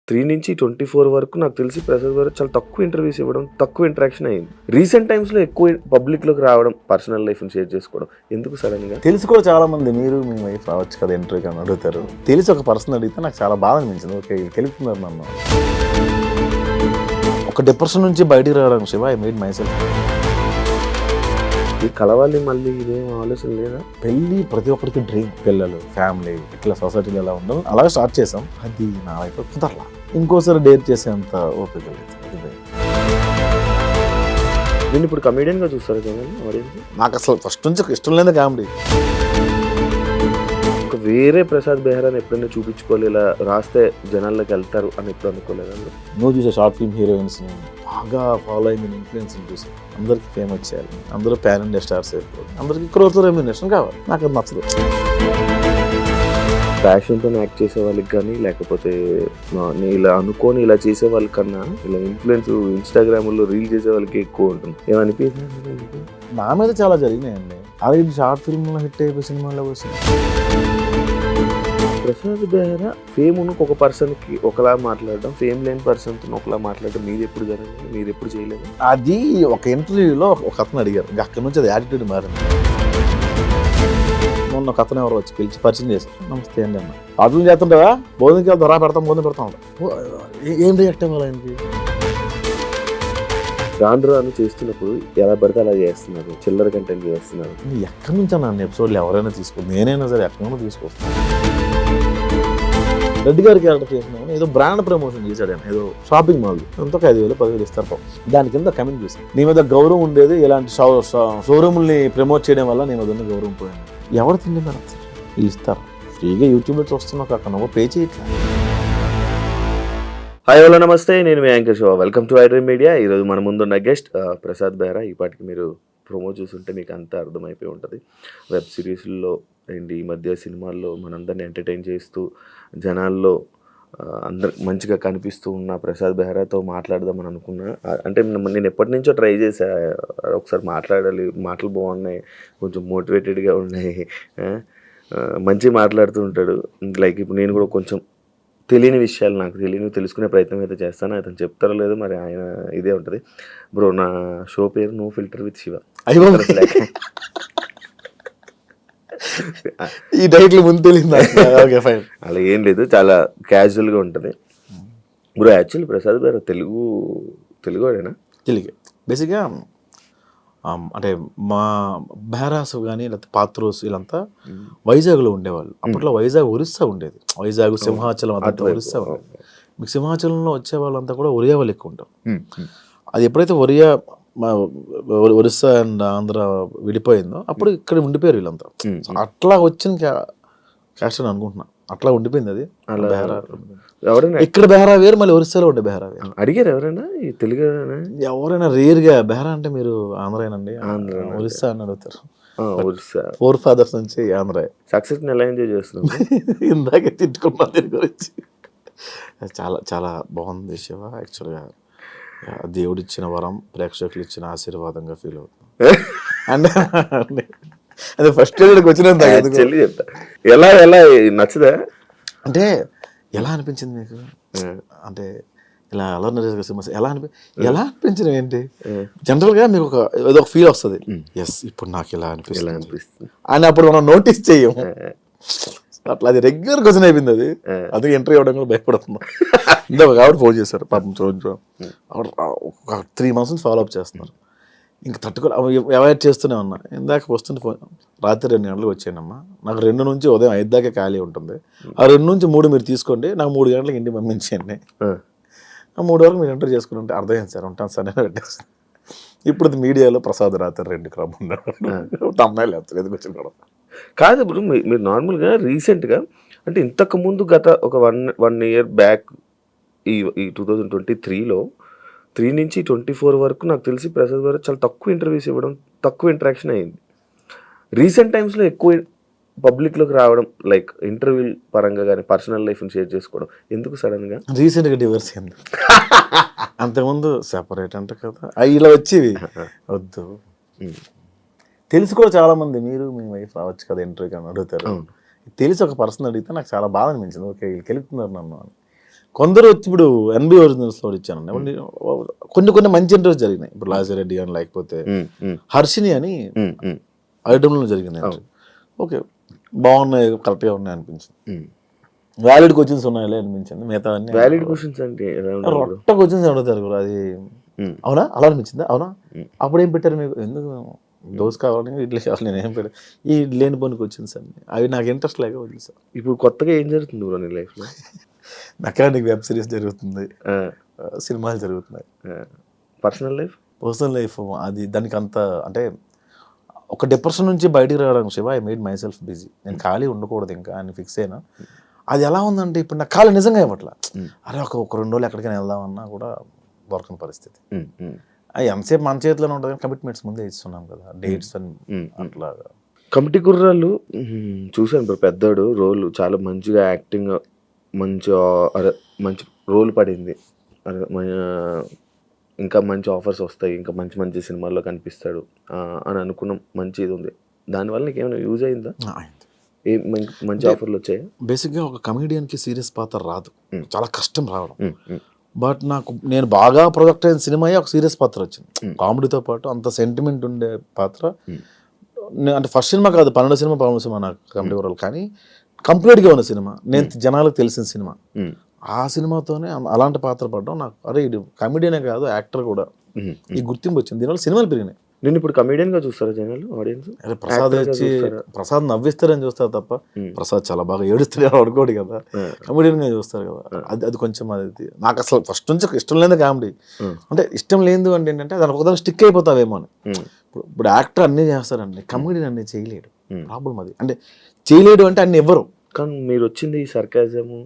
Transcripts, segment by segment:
3-24 వరకు నాకు తెలిసి ప్రసాద్ గారు చాలా తక్కువ ఇంటర్వ్యూస్ ఇవ్వడం, తక్కువ ఇంటరాక్షన్ అయింది. రీసెంట్ టైమ్స్‌లో ఎక్కువ పబ్లిక్‌లోకి రావడం, పర్సనల్ లైఫ్‌ని షేర్ చేసుకోవడం. ఎందుకు సడన్‌గా? తెలిసి కూడా చాలా మంది మీరు మీ వైఫ్ రావచ్చు కదా ఇంటర్వ్యూకి అని అడుగుతారు. తెలిసి ఒక పర్సన్ అడిగితే నాకు చాలా బాధ అనిపించింది. ఓకే, వీళ్ళు తెలుపుతున్నారు నన్ను. ఒక డిప్రెషన్ నుంచి బయటికి రావడం Shiva I made my self. ఈ కలవాలి మళ్ళీ ఇదేం ఆలోచన లేదా? పెళ్ళి ప్రతి ఒక్కరికి డ్రీమ్. పిల్లలు, ఫ్యామిలీ, ఇట్లా సొసైటీలో ఎలా ఉండవు అలాగే స్టార్ట్ చేసాం. అది నా వైపు కుదరలా. ఇంకోసారి డేట్ చేసేంత ఓపిక లేదు. నేను ఇప్పుడు కమెడియన్గా చూస్తారు కదా ఆడియన్స్. నాకు అసలు ఫస్ట్ నుంచి ఇష్టం లేదు కామెడీ. ఒక వేరే ప్రసాద్ బెహ్రాని ఎప్పుడైనా చూపించుకోవాలి, ఇలా రాస్తే జనాల్లోకి వెళ్తారు అని ఎప్పుడు అనుకోలేదండి. నువ్వు చూసే షార్ట్ ఫిల్మ్ హీరోయిన్స్ని బాగా ఫాలో అయిన ఇన్ఫ్లుయెన్స్ చూసి అందరికి ఫేమస్ చేయాలి, అందరూ ప్యాన్ ఇండియా స్టార్స్ అయిపోయి అందరికి క్రోర్తో రెమ్యునరేషన్ కావాలి. నాకు అది నచ్చదు. ప్యాషన్తో యాక్ట్ చేసే వాళ్ళకి కానీ, లేకపోతే ఇలా అనుకోని ఇలా చేసే వాళ్ళకన్నా ఇలా ఇన్ఫ్లుయెన్స్ ఇన్స్టాగ్రామ్లో రీల్ చేసే వాళ్ళకి ఎక్కువ ఉంటుంది. ఏమనిపించింది? నా మీద చాలా జరిగినాయండి. అలాగే షార్ట్ ఫిల్మ్లో హిట్ అయిపోయి సినిమాలో వచ్చింది. ప్రసాద్ బెహ్రా ఫేమ్ ఉన్న ఒక పర్సన్కి ఒకలా మాట్లాడడం, ఫేమ్ లేని పర్సన్తో ఒకలా మాట్లాడడం మీరు ఎప్పుడు జరిగింది? మీరు ఎప్పుడు చేయలేదు? అది ఒక ఇంటర్వ్యూలో ఒక అతను అడిగారు, అక్కడి నుంచి అది యాటిట్యూడ్ మారింది. మొన్న ఒక అతను ఎవరో వచ్చి పిలిచి పరిచయం చేశారు. నమస్తే అండి అన్న, అర్థం చేస్తుంటావా, భోజనంకి వెళ్తాం, రా పెడతాం, భోజనం పెడతాం. ఏం రియాక్ట్ అవ్వాలి ఆయనకి? రాను చేస్తున్నప్పుడు ఎలా పడితే అలా చేస్తున్నారు, చిల్లర కంటెంట్ చేస్తున్నారు. ఎక్కడి నుంచి అన్న ఎపిసోడ్లు ఎవరైనా తీసుకో, నేనైనా సరే ఎక్కడైనా తీసుకొస్తాను. రెడ్డి గారి క్యారెక్టర్ చేసినాము, ఏదో బ్రాండ్ ప్రమోషన్ చేశాడు ఆయన, ఏదో షాపింగ్ మాల్ ఎంతో 5,000-10,000 ఇస్తారు. దాని కింద కమెంట్ చూసాను, నీ మీద గౌరవం ఉండేది, ఇలాంటి షోరూమ్ని ప్రమోట్ చేయడం వల్ల నేను వదిలిన గౌరవం పోయాను. ఎవరు తిండి మరి వీళ్ళు ఇస్తారు? ఫ్రీగా యూట్యూబ్లో చూస్తున్నావు కాక నువ్వు పే చేయట్లా. హాయ్ హలో నమస్తే, నేను మీ anchor Shiva. Welcome to iDream Media. ఈరోజు మన ముందున్న గెస్ట్ ప్రసాద్ బెహ్రా. ఈ పాటికి మీరు ప్రోమో చూస్తుంటే మీకు అంతా అర్థమైపోయి ఉంటుంది. వెబ్ సిరీస్లో అండ్ ఈ మధ్య సినిమాల్లో మనందరినీ ఎంటర్టైన్ చేస్తూ జనాల్లో అందరికి మంచిగా కనిపిస్తూ ఉన్న ప్రసాద్ బెహ్రాతో మాట్లాడదామని అనుకున్నా. అంటే నేను ఎప్పటి నుంచో ట్రై చేశా, ఒకసారి మాట్లాడాలి, మాటలు బాగున్నాయి, కొంచెం మోటివేటెడ్గా ఉన్నాయి, మంచిగా మాట్లాడుతూ ఉంటాడు. లైక్ ఇప్పుడు నేను కూడా కొంచెం తెలియని విషయాలు నాకు తెలుసుకునే ప్రయత్నం అయితే చేస్తాను. అతను చెప్తారో లేదో మరి, ఆయన ఇదే ఉంటుంది. బ్రో, నా షో పేరు నో ఫిల్టర్ విత్ శివ. ఈ టైటిల్ ముందు తెలియదు. అలా ఏం లేదు, చాలా క్యాజువల్గా ఉంటుంది బ్రో. యాక్చువల్లీ ప్రసాద్ గారు తెలుగువాడేనా? తెలుగు బేసిక్గా. అంటే మా బెహ్రాస్ కానీ లేకపోతే పాత్రోస్ వీళ్ళంతా వైజాగ్లో ఉండేవాళ్ళు. అప్పట్లో వైజాగ్ ఒరిస్సా ఉండేది. వైజాగ్, సింహాచలం అదంతా ఒరిస్సా ఉండేది. మీకు సింహాచలంలో వచ్చే వాళ్ళంతా కూడా ఒరియా వాళ్ళు ఎక్కువ ఉంటారు. అది ఎప్పుడైతే ఒరిస్సా అండ్ ఆంధ్ర విడిపోయిందో అప్పుడు ఇక్కడ ఉండిపోయారు వీళ్ళంతా. అట్లా వచ్చిన క్యాస్ట్ అని అనుకుంటున్నా, అట్లా ఉండిపోయింది అది. ఇక్కడ బెహ్రా వేరు, మళ్ళీ ఒరిస్సాలో ఉండే బెహ్రా వేరు. అడిగారు ఎవరైనా ఈ తెలుగు? ఎవరైనా రేర్గా బెహ్రా అంటే మీరు ఆంధ్రానండి, ఒరిస్సా అని అడుగుతారు. 4 ఫాదర్స్ నుంచి ఆంధ్ర. సక్సెస్ ఎలా ఎంజాయ్ చేస్తున్నాం? ఇందాకే తిట్టుకున్నా దీని గురించి. చాలా చాలా బాగుంది శివ. యాక్చువల్గా దేవుడిచ్చిన వరం, ప్రేక్షకులు ఇచ్చిన ఆశీర్వాదంగా ఫీల్ అవుతుంది. అండ్ అదే ఫస్ట్ వచ్చినంత చెప్తా. ఎలా నచ్చదా? అంటే ఎలా అనిపించింది మీకు? అంటే ఇలా ఎలా అనిపించింది ఏంటి? జనరల్గా మీకు ఏదో ఒక ఫీల్ వస్తుంది, ఎస్ ఇప్పుడు నాకు ఇలా అనిపిస్తుంది అని. అప్పుడు మనం నోటీస్ చెయ్యము. అట్లా అది రెగ్యులర్ క్వశ్చన్ అయిపోయింది అది. అందుకే ఇంటర్వ్యూ అవ్వడం కూడా భయపడుతున్నాం. ఇందాక ఆవిడ ఫోన్ చేశారు పాపం, ఆవిడ ఒక 3 months నుంచి ఫాలో అప్ చేస్తున్నారు. ఇంకా తట్టుకోలే, అవాయిడ్ చేస్తూనే ఉన్నా. ఇందాక వస్తుంది ఫోన్, రాత్రి 2 గంటలకు వచ్చానమ్మా, నాకు 2 నుంచి ఉదయం 5 దాకా ఖాళీ ఉంటుంది, ఆ 2 నుంచి 3 మీరు తీసుకోండి, నాకు 3 గంటలకు ఇంటికి పంపించండి, ఆ 3 వరకు మీరు ఎంటర్ చేసుకుని ఉంటే అర్థమైంది సార్, ఉంటాను సార్ నేను పెట్టేస్తాను. ఇప్పుడు మీడియాలో ప్రసాద్ రాత్రి 2 క్రమం అమ్మాయిలు ఎందుకు వచ్చిన కాదు. ఇప్పుడు మీరు నార్మల్గా రీసెంట్గా అంటే ఇంతకుముందు గత ఒక 1 year బ్యాక్ ఈ 2023లో 3-24 వరకు నాకు తెలిసి ప్రసాద్ గారు చాలా తక్కువ ఇంటర్వ్యూస్ ఇవ్వడం, తక్కువ ఇంటరాక్షన్ అయింది. రీసెంట్ టైమ్స్లో ఎక్కువ పబ్లిక్లోకి రావడం, లైక్ ఇంటర్వ్యూ పరంగా కానీ, పర్సనల్ లైఫ్ని షేర్ చేసుకోవడం. ఎందుకు సడన్గా? రీసెంట్గా డివర్స్ అయింది. అంతకుముందు సెపరేట్ అంట కదా, ఇలా వచ్చేవి వద్దు. తెలిసి కూడా చాలా మంది మీరు మీ వైఫ్ రావచ్చు కదా ఇంటర్వ్యూకి అని అడుగుతారు. తెలిసి ఒక పర్సన్ అడిగితే నాకు చాలా బాధ అనిపించింది. ఓకే, వీళ్ళు కెలుపుతున్నారు నన్ను అని. కొందరు వచ్చి ఇప్పుడు ఎన్బి ఒరిజినల్స్లో ఇచ్చానండి. కొన్ని మంచి ఇంటర్వ్యూస్ జరిగినాయి. ఇప్పుడు లాజిరెడ్డి అని, లేకపోతే హర్షిని అని ఐటమ్లో జరిగింది. ఓకే, బాగున్నాయి, కరెక్ట్గా ఉన్నాయి అనిపించింది. వ్యాలిడ్ క్వశ్చన్స్ ఉన్నాయిలే అనిపించింది. మిగతా వ్యాలిడ్ క్వశ్చన్స్ అంటే రొట్ట క్వశ్చన్స్ అడుగుతారు కూడా. అది అవునా, అలా అనిపించిందా? అవునా, అప్పుడు ఏం పెట్టారు మీకు? ఎందుకు దోశ కావాలి, ఇడ్లీ కావాలి, నేను ఏం పెట్టాను? ఈ లేని పనికి వచ్చింది సార్, అవి నాకు ఇంట్రెస్ట్ లేక వదిలేదు సార్. ఇప్పుడు కొత్తగా ఏం జరుగుతుంది బ్రో నీ లైఫ్లో? మెకానిక్ వెబ్ సిరీస్ జరుగుతుంది, సినిమాలు జరుగుతున్నాయి. పర్సనల్ లైఫ్ అది దానికి అంత అంటే ఒక డిప్రెషన్ నుంచి బయటికి రావడానికి Shiva, I made my self busy. నేను ఖాళీ ఉండకూడదు ఇంకా అని ఫిక్స్ అయినా. అది ఎలా ఉందంటే ఇప్పుడు నాకు ఖాళీ నిజంగా ఇవ్వట్లా. అరే ఒక 2 రోజులు ఎక్కడికైనా వెళ్దామన్నా కూడా దొరకని పరిస్థితి. అది ఎంతసేపు మన చేతిలోనే ఉంటుంది, కమిట్మెంట్స్ ముందే ఇస్తున్నాం కదా, డేట్స్ అని అట్లా. కమిటీ కుర్రాళ్ళు చూశాను బ్రో, పెద్దోడు రోల్ చాలా మంచిగా యాక్టింగ్, మంచి రోల్ పడింది, ఇంకా మంచి ఆఫర్స్ వస్తాయి, ఇంకా మంచి మంచి సినిమాల్లో కనిపిస్తాడు అని అనుకున్నాం. మంచి ఇది ఉంది. దానివల్ల నీకు ఏమైనా యూజ్ అయిందా? మంచి ఆఫర్లు వచ్చాయి. బేసిక్గా ఒక కమెడియన్కి సీరియస్ పాత్ర రాదు, చాలా కష్టం రావడం. బట్ నేను బాగా ప్రొజెక్ట్ అయిన సినిమా ఒక సీరియస్ పాత్ర వచ్చింది. కామెడీతో పాటు అంత సెంటిమెంట్ ఉండే పాత్ర. అంటే ఫస్ట్ సినిమా కాదు, 12 సినిమా 13 సినిమా నాకు కమెడీ వరల్, కానీ కంప్లీట్గా ఉన్న సినిమా, నేను జనాలకు తెలిసిన సినిమా. ఆ సినిమాతోనే అలాంటి పాత్ర పడ్డం నాకు, అరే ఇది కమెడియనే కాదు యాక్టర్ కూడా, ఈ గుర్తింపు వచ్చింది. దీనివల్ల సినిమాలు పెరిగినాయి. నేను ఇప్పుడు కమెడియన్గా చూస్తారా జనాలు, ఆడియన్స్? అరే ప్రసాద్ వచ్చి ప్రసాద్ నవ్విస్తారని చూస్తారు తప్ప, ప్రసాద్ చాలా బాగా ఏడుస్తాడు అనుకోడు కదా, కమెడియన్గా చూస్తారు కదా. అది కొంచెం అది నాకు అసలు ఫస్ట్ నుంచి ఇష్టం లేని కామెడీ. అంటే ఇష్టం లేదు అంటే ఏంటంటే దానికి ఒకదాని స్టిక్ అయిపోతావేమో అని. ఇప్పుడు యాక్టర్ అన్నీ చేస్తారండి, కమెడియన్ అన్నీ చేయలేడు. ప్రాబ్లం అది. అంటే చేయలేడు అంటే అన్ని ఇవ్వరు. కానీ మీరు వచ్చింది ఈ సర్కాజము,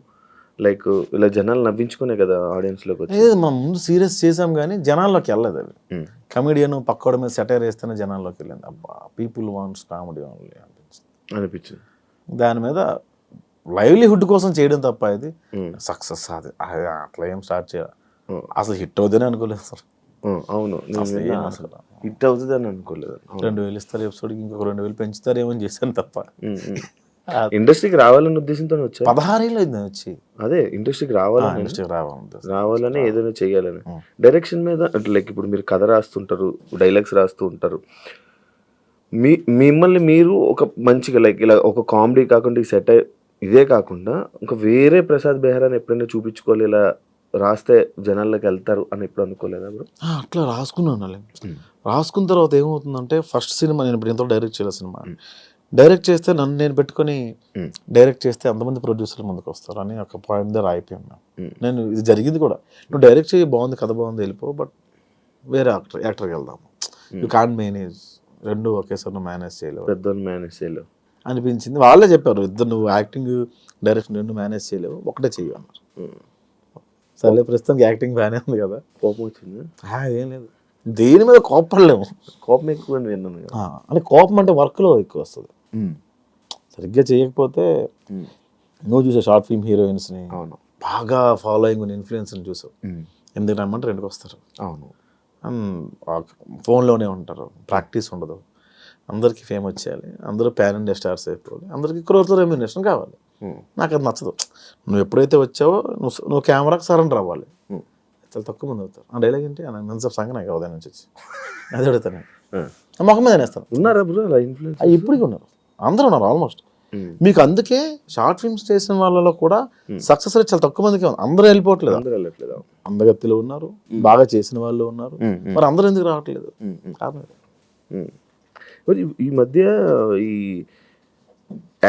లైక్ ఇలా జనాలు నవ్వించుకునే కదా ఆడియన్స్లోకి వచ్చి. మనం ముందు సీరియస్ చేసాం కానీ జనాల్లోకి వెళ్ళలేదు. అవి కమెడియన్ పక్కోడ మీద సెటైర్ వేస్తేనే జనాల్లోకి వెళ్ళింది. అబ్బా, పీపుల్ వాంట్స్ కామెడీ ఓన్లీ అనిపించింది. దాని మీద లైవ్లీహుడ్ కోసం చేయడం తప్ప ఇది సక్సెస్ అది అట్లా ఏం స్టార్ట్ చేయాలి. అసలు హిట్ అవుతుందని అనుకోలేదు సార్. అవును, హిట్ అవుతుంది అని అనుకోలేదు. 2000 ఇస్తారు ఎపిసోడ్కి, ఇంకొక 2000 పెంచుతారేమో అని చేశాను తప్ప. ఇండస్ట్రీకి రావాలని ఉద్దేశంతో వచ్చా. 16 ఏళ్ళు అయింది వచ్చి. అదే ఇండస్ట్రీకి రావాలని ఏదైనా చెయ్యాలని. డైరెక్షన్ మీద అంటే లైక్ ఇప్పుడు మీరు కథ రాస్తుంటారు, డైలాగ్స్ రాస్తూ ఉంటారు. మిమ్మల్ని మీరు ఒక మంచిగా లైక్ ఇలా ఒక కామెడీ కాకుండా ఈ సెట్ ఇదే కాకుండా ఇంకా వేరే ప్రసాద్ బెహ్రాని ఎప్పుడైనా చూపించుకోవాలి, ఇలా రాస్తే జనాల్లోకి వెళ్తారు అని ఎప్పుడు అనుకోలేదా బ్రో? అట్లా రాసుకున్నాను. రాసుకున్న తర్వాత ఏమవుతుందంటే, ఫస్ట్ సినిమా నేను ఇప్పుడు ఎంతో డైరెక్ట్ చేయాలి సినిమా. డైరెక్ట్ చేస్తే నన్ను నేను పెట్టుకొని డైరెక్ట్ చేస్తే అంతమంది ప్రొడ్యూసర్లు ముందుకు వస్తారు అని ఒక పాయింట్ దగ్గర అయిపోయాను. నేను ఇది జరిగింది కూడా, నువ్వు డైరెక్ట్ చేయి, బాగుంది కథ బాగుంది, వెళ్ళిపో, బట్ వేరే యాక్టర్కి వెళ్దాము. యూ కాంట్ మేనేజ్, రెండు ఒకేసారి నువ్వు మేనేజ్ చేయలేవు అనిపించింది. వాళ్ళే చెప్పారు, ఇద్దరు నువ్వు యాక్టింగ్ డైరెక్షన్ రెండు మేనేజ్ చేయలేవు, ఒకటే చెయ్యి అన్నారు. సరే ప్రస్తుతానికి యాక్టింగ్ బాగానే ఉంది కదా. కోపం వచ్చింది? ఏం లేదు, దేని మీద కోపడలేము. కోపం ఎక్కువ విన్నాను. అంటే కోపం అంటే వర్క్లో ఎక్కువ వస్తుంది. సరిగ్గా చేయకపోతే నువ్వు చూసావు షార్ట్ ఫిల్మ్ హీరోయిన్స్ని, బాగా ఫాలోయింగ్ ఉన్న ఇన్ఫ్లుయెన్స్ని చూసావు. ఎందుకు రమ్మంటే రెండుకి వస్తారు. అవును, ఫోన్లోనే ఉంటారు, ప్రాక్టీస్ ఉండదు. అందరికీ ఫేమ్ వచ్చేయాలి, అందరూ ప్యాన్ ఇండియా స్టార్స్ అయిపోవాలి, అందరికీ క్రోర్తో రెమ్యునరేషన్ కావాలి. నాకు అది నచ్చదు. నువ్వు ఎప్పుడైతే వచ్చావో నువ్వు కెమెరాకి సరెండర్ అవ్వాలి. చాలా తక్కువ మంది అవుతారు. ఆ డైలాగ్ ఏంటి, నన్ను సంగ నాకు ఉదయం నుంచి వచ్చి అది అడుగుతాను, మొహం మీద నేస్తాను. ఉన్నారా బ్రో అలా ఇన్ఫ్లుయెన్స్? ఇప్పటికీ ఉన్నారు, అందరూ ఉన్నారు ఆల్మోస్ట్. మీకు అందుకే షార్ట్ ఫిల్మ్స్ చేసిన వాళ్ళలో కూడా సక్సెస్ రేట్ చాలా తక్కువ మందికి ఉంది. అందరూ వెళ్ళిపోవట్లేదు. అందగత్తిలో ఉన్నారు, బాగా చేసిన వాళ్ళు ఉన్నారు, మరి అందరూ ఎందుకు రావట్లేదు? ఈ మధ్య ఈ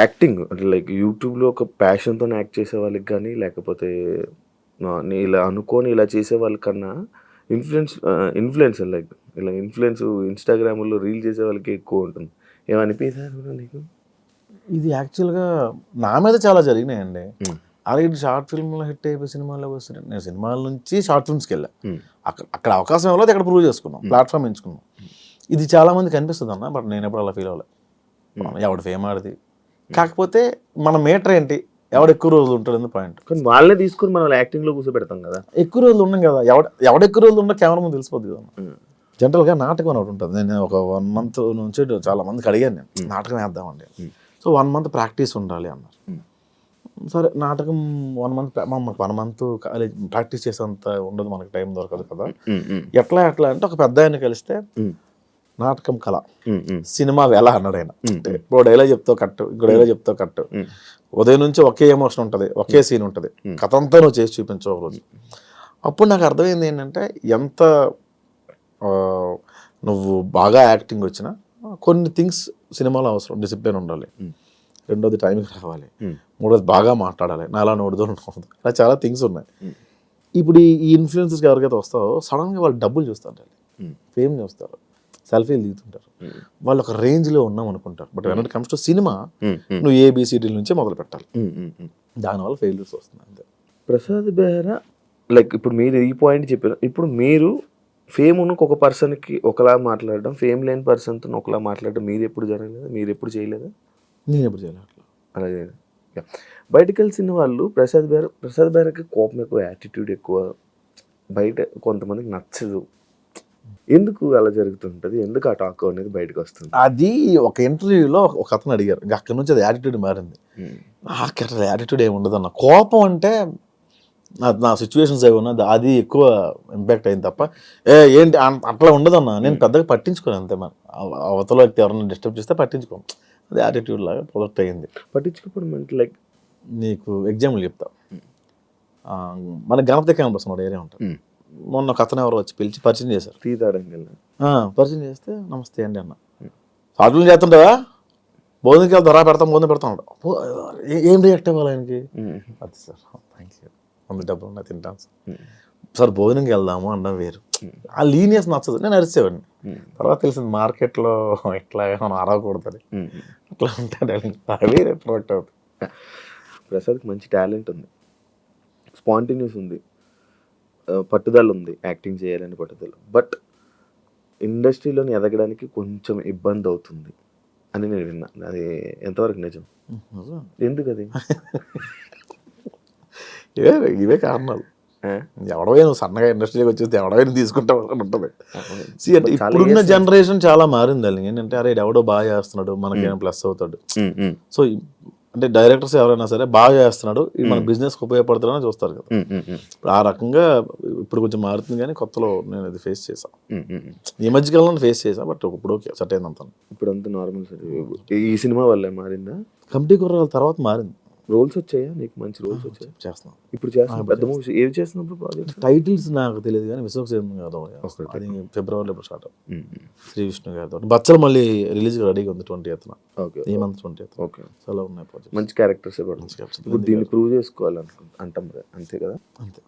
యాక్టింగ్ అంటే లైక్ యూట్యూబ్లో ఒక ప్యాషన్తో యాక్ట్ చేసే వాళ్ళకి కానీ, లేకపోతే ఇలా అనుకొని ఇలా చేసే వాళ్ళకన్నా ఇన్ఫ్లుయెన్సర్ లైక్ ఇలా ఇన్స్టాగ్రామ్లో రీల్ చేసే వాళ్ళకి ఎక్కువ ఉంటుంది. ఏమనిపించారు నీకు? ఇది యాక్చువల్గా నా మీద చాలా జరిగినాయండి. అలాగే షార్ట్ ఫిల్మ్లో హిట్ అయిపోయి సినిమాల్లో వస్తున్నాయి. నేను సినిమాల నుంచి షార్ట్ ఫిల్మ్స్కి వెళ్ళా. అక్కడ అవకాశం ఇవ్వలేదు, అక్కడ ప్రూవ్ చేసుకున్నాం, ప్లాట్ఫామ్ ఎంచుకున్నాం. ఇది చాలా మందికి అనిపిస్తుంది అన్న, బట్ నేను ఎప్పుడు అలా ఫీల్ అవ్వలేదు. ఎవడు ఫేమ్ ఆడిది, కాకపోతే మన మీటర్ ఏంటి, ఎవడు ఎక్కువ రోజులు ఉంటాడు పాయింట్. కానీ వాళ్ళే తీసుకుని మనం యాక్టింగ్లో కూర్చోబెడతాం కదా. ఎక్కువ రోజులు ఉన్నాం కదా, ఎవడ ఎక్కువ రోజులు ఉన్నా కెమెరా ముందు తెలిసిపోద్ది కదా. జనరల్గా నాటకం అని ఒకటి ఉంటుంది. నేను ఒక 1 month నుంచి చాలా మందికి అడిగాను, నేను నాటకం వేద్దామండి. సో సో 1 month ప్రాక్టీస్ ఉండాలి అన్నారు. సరే నాటకం 1 month 1 month కాలేజ్ ప్రాక్టీస్ చేసేంత ఉండదు, మనకి టైం దొరకదు కదా. ఎట్లా అంటే ఒక పెద్ద ఆయన కలిస్తే నాటకం కళ, సినిమా వేళ అన్నాడు ఆయన. ఇప్పుడు డైలాగ్ చెప్తావు కట్టు, ఇంకో డైలాగ్ చెప్తావు కట్టు, ఉదయం నుంచి ఒకే ఎమోషన్ ఉంటుంది, ఒకే సీన్ ఉంటుంది, కథ అంతా నువ్వు చేసి చూపించవు ఒక రోజు. అప్పుడు నాకు అర్థమైంది ఏంటంటే ఎంత నువ్వు బాగా యాక్టింగ్ వచ్చినా కొన్ని థింగ్స్ సినిమాలో అవసరం. డిసిప్లిన్ ఉండాలి, రెండోది టైంకి రావాలి, మూడోది బాగా మాట్లాడాలి, నాలా నోడుదో ఉండదు, అలా చాలా థింగ్స్ ఉన్నాయి. ఇప్పుడు ఈ ఇన్ఫ్లుయెన్సర్స్ ఎవరికైతే వస్తారో సడన్గా వాళ్ళు డబ్బులు చూస్తారు, ఫేమ్ చూస్తారు, సెల్ఫీలు దిగుతుంటారు, వాళ్ళు ఒక రేంజ్లో ఉన్నాం అనుకుంటారు. But when it comes to cinema నువ్వు ఏబిసిడీల నుంచే మొదలు పెట్టాలి. దానివల్ల ఫెయిల్యూర్స్ వస్తున్నాయి అంతే. ప్రసాద్ బెహ్రా లైక్ ఇప్పుడు మీరు ఈ పాయింట్ చెప్పారు. ఇప్పుడు మీరు ఫేమ్ ఉన్న ఒక పర్సన్కి ఒకలా మాట్లాడడం, ఫేమ్ లేని పర్సన్తో ఒకలా మాట్లాడడం మీరు ఎప్పుడు జరగలేదా? మీరు ఎప్పుడు చేయలేదా? నేను ఎప్పుడు చేయలేదు అట్లా. అలాగే బయటకు వెళ్ళిన వాళ్ళు ప్రసాద్ బెహ్రాకి కోపం ఎక్కువ, యాటిట్యూడ్ ఎక్కువ, బయట కొంతమందికి నచ్చదు. ఎందుకు అలా జరుగుతుంటుంది? ఎందుకు ఆ టాక్ అనేది బయటకు వస్తుంది? అది ఒక ఇంటర్వ్యూలో ఒక అతను అడిగారు, అక్కడి నుంచి అది యాటిట్యూడ్ మారింది. నాకు అట్లా యాటిట్యూడ్ ఏమి ఉండదు అన్న. కోపం అంటే నా సిచ్యువేషన్స్ ఏమి ఉన్నది అది ఎక్కువ ఇంపాక్ట్ అయింది తప్ప ఏంటి అట్లా ఉండదన్న. నేను పెద్దగా పట్టించుకోను అంతే. మన అవతల వ్యక్తి ఎవరైనా డిస్టర్బ్ చేస్తే పట్టించుకోను, అది యాటిట్యూడ్ లాగా ప్రొడక్ట్ అయ్యింది. పట్టించుకోవడం అంటే లైక్ నీకు ఎగ్జాంపుల్ చెప్తా. మన గణపతి క్యాంపస్ మన ఏరియా ఉంటుంది. మొన్న ఒక అతను ఎవరో వచ్చి పిలిచి పరిచయం చేశారు. పరిచయం చేస్తే నమస్తే అండి అన్న. సాధులు చేస్తుంటావా, భోజనంకి వెళ్తా రా, భోజనం పెడతా ఉంటా. ఏం రియాక్ట్ అవ్వాలి ఆయనకి? అది సార్ థ్యాంక్ యూ, వంద డబ్బులు ఉన్నా తింటాను సార్, భోజనంకి వెళ్దాము అన్న వేరు. ఆ లీనియస్ నచ్చదు. నేను అరిసేవాడిని. తర్వాత తెలిసింది మార్కెట్లో ఇట్లా మనం అరవకూడదని, అట్లా ఉంటాడు వేరే ప్రొడక్ట్ అవుతుంది. ప్రసాద్కి మంచి టాలెంట్ ఉంది, స్పాంటేనియస్ ఉంది, పట్టుదల ఉంది, యాక్టింగ్ చేయాలని పట్టుదల. బట్ ఇండస్ట్రీలోని ఎదగడానికి కొంచెం ఇబ్బంది అవుతుంది అని నేను విన్నా. అది ఎంతవరకు నిజం? ఎందుకు అది? ఇవే కారణాలు. ఎవడవే నువ్వు సన్నగా ఇండస్ట్రీలోకి వచ్చేస్తే ఎవడవైనా తీసుకుంటావు అని ఉంటుంది. అంటే ఇప్పుడున్న జనరేషన్ చాలా మారింది. ఏంటంటే అరే ఎవడో బాగా చేస్తున్నాడు మనకేమైనా ప్లస్ అవుతాడు. సో అంటే డైరెక్టర్స్ ఎవరైనా సరే బాగా చేస్తున్నాడు, ఇది మన బిజినెస్కి ఉపయోగపడుతుందని చూస్తారు కదా. ఇప్పుడు ఆ రకంగా ఇప్పుడు కొంచెం మారుతుంది. కానీ కొత్తలో నేను అది ఫేస్ చేశాను, ఈ మధ్యకాలంలో ఫేస్ చేశాను. బట్ ఇప్పుడు ఓకే, సెట్ అయింది అంతా. ఇప్పుడు అంతా నార్మల్ సార్. ఈ సినిమా వల్ల మారిందా? కమిటీ కుర్రాల తర్వాత మారింది. రోల్స్ వచ్చాయా నీకు? మంచి రోల్స్ వచ్చాయి? చేస్తున్నాను ఇప్పుడు. చేస్తున్నాను పెద్ద మూవీస్. ఏవి చేస్తున్నప్పుడు ప్రాజెక్ట్? టైటిల్స్ నాకు తెలియదు కానీ విశ్వక్సేన్ గారు అది ఫిబ్రవరిలో ఇప్పుడు స్టార్ట్ అవుతుంది. శ్రీ విష్ణు గారితో బచ్చలు మళ్ళీ రిలీజ్ రెడీగా ఉంది 20th. ఓకే, ఈ మంత్ 20th. ఓకే, చాలా ఉన్నాయి ప్రాజెక్ట్స్. మంచి క్యారెక్టర్స్. ఇప్పుడు దీన్ని ప్రూవ్ చేసుకోవాలంటాం కదా, అంతే కదా? అంతే,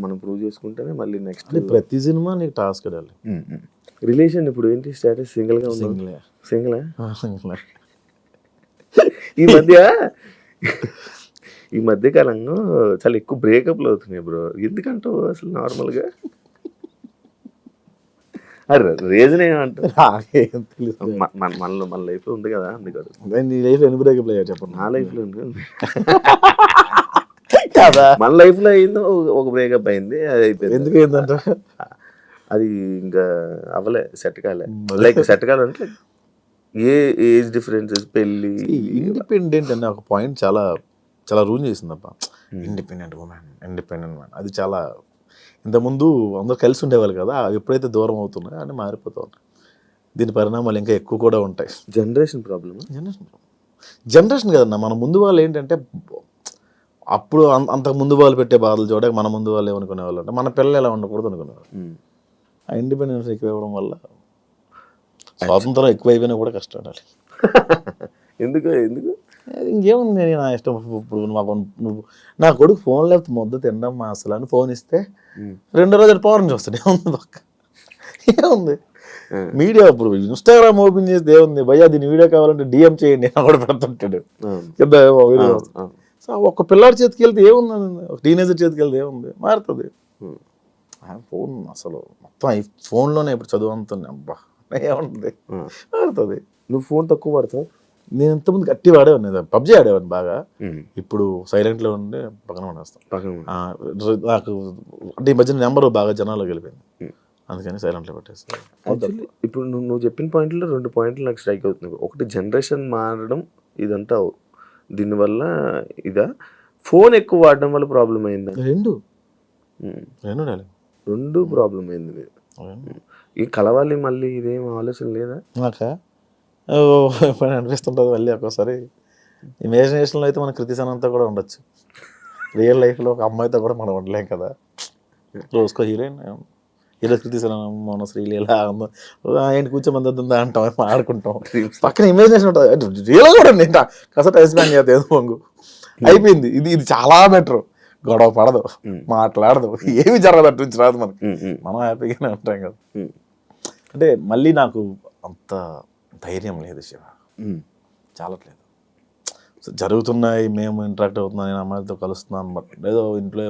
మనం ప్రూవ్ చేసుకుంటేనే మళ్ళీ నెక్స్ట్. ప్రతి సినిమా నీకు టాస్క్ అడాలి. రిలేషన్ ఇప్పుడు ఏంటి స్టేటస్? సింగిల్గా ఉంది? సింగిల్. ఈ మధ్య కాలంలో చాలా ఎక్కువ బ్రేకప్లు అవుతున్నాయి బ్రో. ఎందుకంటావు అసలు? నార్మల్గా అరే రీజన్ ఏమంటారు? మన లైఫ్లో ఉంది కదా, అందుకని. నీ లైఫ్లో ఎన్ని బ్రేకప్లు అయ్యా చెప్పండి? నా లైఫ్లో ఉంది కదా. మన లైఫ్లో అయిందో ఒక బ్రేకప్ అయింది, అది అయిపోయింది. ఎందుకు అయిందంట? అది ఇంకా అవ్వలే, సెట్ కాలే. లైక్ సెట్ కాలంటే ఏ ఏజ్ డిఫరెన్సెస్, పెళ్ళి. ఇండిపెండెంట్ అనే ఒక పాయింట్ చాలా చాలా రూల్ చేసిందప్ప. ఇండిపెండెంట్ ఉమెన్, ఇండిపెండెంట్ మ్యాన్, అది చాలా. ఇంతకుముందు అందరూ కలిసి ఉండేవాళ్ళు కదా, ఎప్పుడైతే దూరం అవుతున్నాయో అని మారిపోతూ ఉంటాయి. దీని పరిణామాలు ఇంకా ఎక్కువ కూడా ఉంటాయి. Generation problem. జనరేషన్ కదన్నా, మన ముందు వాళ్ళు ఏంటంటే అప్పుడు అంతకు ముందు వాళ్ళు పెట్టే బాధలు చూడక మన ముందు వాళ్ళు ఏమనుకునేవాళ్ళు అంటే మన పిల్లలు ఎలా ఉండకూడదు అనుకునేవాళ్ళు. ఆ ఇండిపెండెన్స్ ఎక్కువ ఇవ్వడం వల్ల స్వాతంత్రం ఎక్కువైపోయినా కూడా కష్టపడాలి. ఎందుకు ఇంకేముంది, నా ఇష్టం. ఇప్పుడు నువ్వు నా కొడుకు ఫోన్ లేకపోతే ముద్ద తినడం అసలు అని ఫోన్ ఇస్తే 2 రోజులు పవర్ చూస్తాడు. ఏముంది పక్క, ఏముంది? మీడియా ఇప్పుడు ఇన్స్టాగ్రామ్ ఓపెన్ చేస్తే ఏముంది భయ్యా, దీన్ని వీడియో కావాలంటే డిఎం చేయండి అని కూడా పెడుతుంటాడు. సో ఒక పిల్లాడి చేతికి వెళ్తే ఏముంది, ఒక టీనేజర్ చేతికి వెళ్తే ఏముంది, మారుతుంది. ఫోన్ అసలు మొత్తం ఈ ఫోన్లోనే ఇప్పుడు చదువు అంతుంది. అబ్బా ఏముంటుంది, మారుతుంది. నువ్వు ఫోన్ తక్కువ వాడతావు? నేను ఇంతకుముందు గట్టి వాడేవాడిని, పబ్జీ ఆడేవాడిని బాగా. ఇప్పుడు సైలెంట్లో ఉండి పక్కన పడేస్తాను. నాకు అంటే ఈ మధ్యన నెంబర్ బాగా జనాల్లోకి వెళ్ళిపోయింది, అందుకని సైలెంట్లో పెట్టేస్తాను. ఇప్పుడు నువ్వు చెప్పిన పాయింట్లో 2 పాయింట్లు నాకు స్ట్రైక్ అవుతుంది. ఒకటి జనరేషన్ మారడం, ఇదంతా దీనివల్ల ఇదా ఫోన్ ఎక్కువ వాడడం వల్ల ప్రాబ్లం అయిందా? రెండు డార్లింగ్, రెండు ప్రాబ్లం అయింది మీరు. ఈ కలవాలి మళ్ళీ ఇదేం ఆలోచన లేదా? నాకా ఎప్పుడైనా అనిపిస్తుంటుంది మళ్ళీ ఒక్కోసారి. ఇమాజినేషన్లో అయితే మన కృతి సనంతో కూడా ఉండొచ్చు, రియల్ లైఫ్లో ఒక అమ్మాయితో కూడా మనం ఉండలేం కదా. రోజుకో హీరోయిన్, హీరో కృతి సనన్, మన శ్రీలీల ఆయన కూర్చోమందా అంటాం, ఆడుకుంటాం, పక్కన ఇమాజినేషన్ ఉంటుంది. రియల్ కూడా ఉంది, కాస్త టైం స్పెండ్ చేద్దాం ఏదో పొంగు అయిపోయింది. ఇది చాలా బెటర్. గొడవ పడదు, మాట్లాడదు, ఏమి జరగదు, అటు నుంచి రాదు మనకి, మనం హ్యాపీగానే ఉంటాం కదా. అంటే మళ్ళీ నాకు అంత ధైర్యం లేదు శివ, చాలట్లేదు. జరుగుతున్నాయి, మేము ఇంటరాక్ట్ అవుతున్నాం, నేను అమ్మాయిలతో కలుస్తున్నాను, బట్ ఏదో ఇంట్లో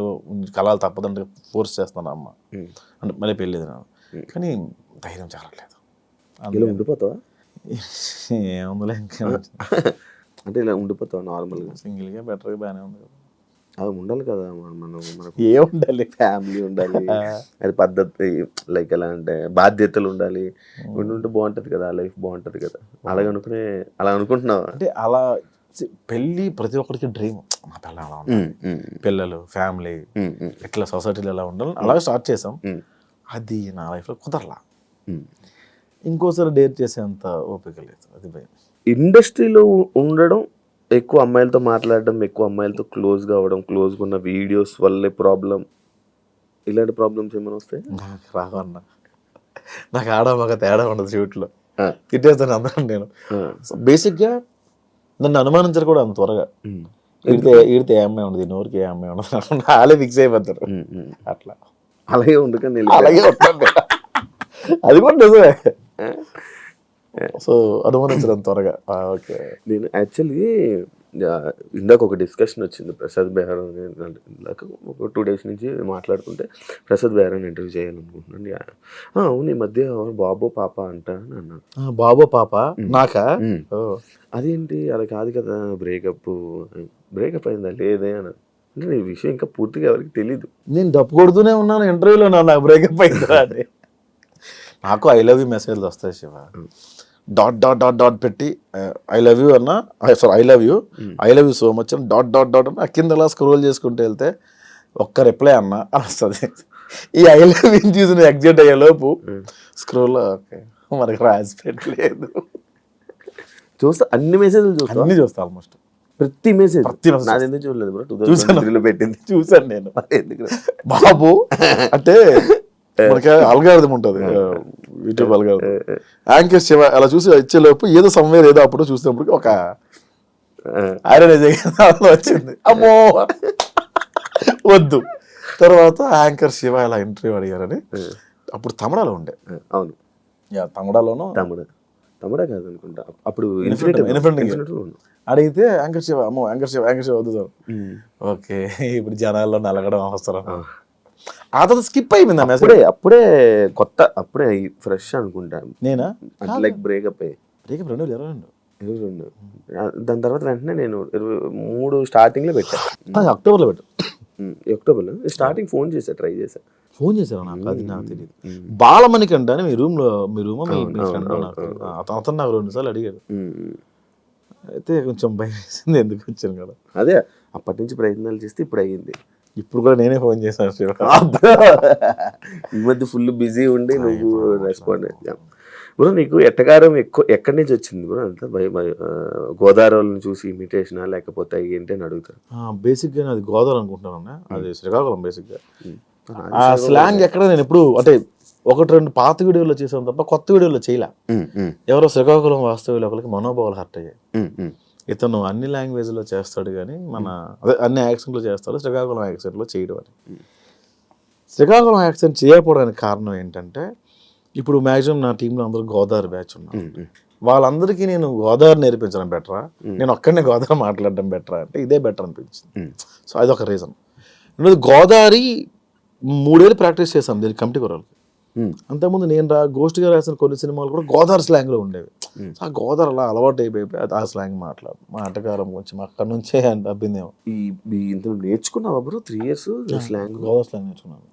కలాలు తప్పదంటే ఫోర్స్ చేస్తాను అమ్మ, అంటే మళ్ళీ పెళ్ళేది నాకు, కానీ ధైర్యం చాలట్లేదు. ఇలా ఉండిపోతావా? ఏముందిలే ఇంకా, అంటే ఇలా ఉండిపోతావా నార్మల్గా? సింగిల్గా బెటర్గా బాగానే ఉంది కదా. అది ఉండాలి కదా, మనం మనకు ఏ ఉండాలి, ఫ్యామిలీ ఉండాలి, అది పద్ధతి, లైక్ ఎలా అంటే బాధ్యతలు ఉండాలి, ఉంటే బాగుంటుంది కదా, లైఫ్ బాగుంటుంది కదా. అలా అనుకుంటున్నావా? అంటే అలా పెళ్ళి ప్రతి ఒక్కరికి డ్రీమ్, మా పిల్లలు అలా ఉండాలి, పిల్లలు, ఫ్యామిలీ, ఇట్లా సొసైటీలో ఎలా ఉండాలి, అలాగే స్టార్ట్ చేసాం. అది నా లైఫ్లో కుదరలా. ఇంకోసారి డేర్ చేసేంత ఓపిక లేదు, అది భయం. ఇండస్ట్రీలో ఉండడం, ఎక్కువ అమ్మాయిలతో మాట్లాడడం, ఎక్కువ అమ్మాయిలతో క్లోజ్గా అవ్వడం, క్లోజ్గా ఉన్న వీడియోస్ వల్లే ప్రాబ్లం, ఇలాంటి ప్రాబ్లమ్స్ ఏమైనా వస్తాయి? నాకు రావన్నా, నాకు ఆడ మగ తేడా ఉండదు షూట్లో, తిట్టేస్తాను అందరం. నేను బేసిక్గా నన్ను అనుమానించరు కూడా అంత త్వరగా. ఈడితే ఏ అమ్మాయి ఉండదు, నోరికి ఏ అమ్మాయి ఉండదు, వాళ్ళే ఫిక్స్ అయిపోతారు. అట్లా అలాగే ఉండకండి, అలాగే ఉంటాను, అది కూడా నిజమే. సో అనుమానించడం త్వరగా. ఓకే, నేను యాక్చువల్లీ ఇందాక ఒక డిస్కషన్ వచ్చింది ప్రసాద్ బెహ్రా, ఇందాక ఒక 2 days నుంచి మాట్లాడుకుంటే ప్రసాద్ బెహ్రాని ఇంటర్వ్యూ చేయాలనుకుంటున్నాను. అవును, ఈ మధ్య బాబో పాప అంట అని అన్నాడు. బాబో పాప నాకా? అదేంటి అలా కాదు కదా, బ్రేకప్ అయిందా లేదే అని అంటే, ఈ విషయం ఇంకా పూర్తిగా ఎవరికి తెలీదు. నేను డప్పు కొడుతూనే ఉన్నాను ఇంటర్వ్యూలో, నాకు బ్రేకప్ అయిందా అని. నాకు ఐ లవ్ యూ మెసేజ్లు వస్తాయి Shiva, dot dot dot dot పెట్టి ఐ లవ్ యూ అన్న, sorry I love you so much అని డాట్ డాట్ డాట్ అన్న కింద అలా స్క్రోల్ చేసుకుంటూ వెళ్తే ఒక్క రిప్లై అన్న అని వస్తుంది. ఈ ఐ లవ్ యూ చూసిన ఎగ్జిట్ అయ్యే లోపు స్క్రోల్ ఓకే మనకి రాసి పెట్టలేదు. చూస్తా, అన్ని మెసేజ్లు చూస్తా, అన్ని చూస్తా, ఆల్మోస్ట్ ప్రతి మెసేజ్. నాది ఎందుకు చూడలేదు బ్రో, 2023లో పెట్టింది చూసాను నేను. బాబు అంటే మనకి అల్గారిథం ఉంటుంది, యూట్యూబ్ అల్గారిథం, యాంకర్ శివ అలా చూసి ఇచ్చేలోపు ఏదో సమ్వేర్ ఏదో అప్పుడు చూసినప్పుడు ఒక ఐరన్ వచ్చింది, అమ్మో వద్దు. తర్వాత యాంకర్ శివ ఇలా ఇంటర్వ్యూ అడిగారని, అప్పుడు తమిళలో ఉండే. అవును, తమిళలోనూ తమిళ కాదు అనుకుంటా, అప్పుడు అడిగితే యాంకర్ శివ, అమ్మో యాంకర్ శివ వద్దు సార్. ఓకే, ఇప్పుడు జనాల్లో నలగడం అవసరం. ఆ తర్వాత స్కిప్ అయిపోయింది ఆ మెసేజ్. అప్పుడే కొత్త, అప్పుడే ఫ్రెష్ అనుకుంటా నేనా, లైక్ బ్రేకప్ 2022. దాని తర్వాత వెంటనే నేను 23 స్టార్టింగ్ లో పెట్టాను, అక్టోబర్లో పెట్టు. అక్టోబర్లో స్టార్టింగ్ ఫోన్ ట్రై చేశా. ఫోన్ చేశారు నాకు, అది నాకు తెలియదు. బాలమణికంట అని మీ రూమ్ అతను నాకు 2 సార్లు అడిగాడు. అయితే కొంచెం భయం వేసింది, ఎందుకు వచ్చాను కదా. అదే అప్పటి నుంచి ప్రయత్నాలు చేస్తే ఇప్పుడు అయ్యింది. ఇప్పుడు కూడా నేనే ఫోన్ చేశాను. ఈ మధ్య ఫుల్ బిజీ ఉండి నువ్వు రెస్పాండ్ అయ్యా. బ్రో నీకు ఎట్టకారం ఎక్కడి నుంచి వచ్చింది బ్రో? అంతా గోదావరిని చూసి ఇమిటేషనా లేకపోతే ఏంటి అని అడుగుతారు. బేసిక్గా అది గోదావరి అనుకుంటున్నాను, అది శ్రీకాకుళం. బేసిక్గా ఆ స్లాంగ్ ఎక్కడ నేను ఎప్పుడు అంటే 1-2 పాత వీడియోలో చేసాను తప్ప కొత్త వీడియోలో చేయలే. ఎవరో శ్రీకాకుళం వాస్తవ్యులు ఒకరికి మనోభావాలు హర్ట్ అయ్యాయి. ఇతను అన్ని లాంగ్వేజ్లో చేస్తాడు కానీ అదే అన్ని యాక్సెంట్లో చేస్తాడు, శ్రీకాకుళం యాక్సెంట్లో చేయడం అని. శ్రీకాకుళం యాక్సెంట్ చేయకపోవడానికి కారణం ఏంటంటే, ఇప్పుడు మ్యాక్సిమం నా టీంలో అందరూ గోదావరి బ్యాచ్ ఉన్నారు. వాళ్ళందరికీ నేను గోదావరి నేర్పించడం బెటరా, నేను ఒక్కడనే గోదావరి మాట్లాడడం బెటరా అంటే ఇదే బెటర్ అనిపించింది. సో అదొక రీజన్. గోదావరి 3 ఏళ్ళు ప్రాక్టీస్ చేశాను దీనికి కమిటీ కొరలు. అంతకుముందు నేను గోష్ఠిగా రాసిన కొన్ని సినిమాలు కూడా గోదావరి స్లాంగ్లో ఉండేవి. ఆ గోదావరి అలా అలవాటు అయిపోయి ఆ స్లాంగ్ మా ఆటగారం కొంచెం అక్కడ నుంచే అబ్బిందేమో. ఇందులో నేర్చుకున్నావా bro 3 years slang? Godavari slang నేర్చుకున్నాను.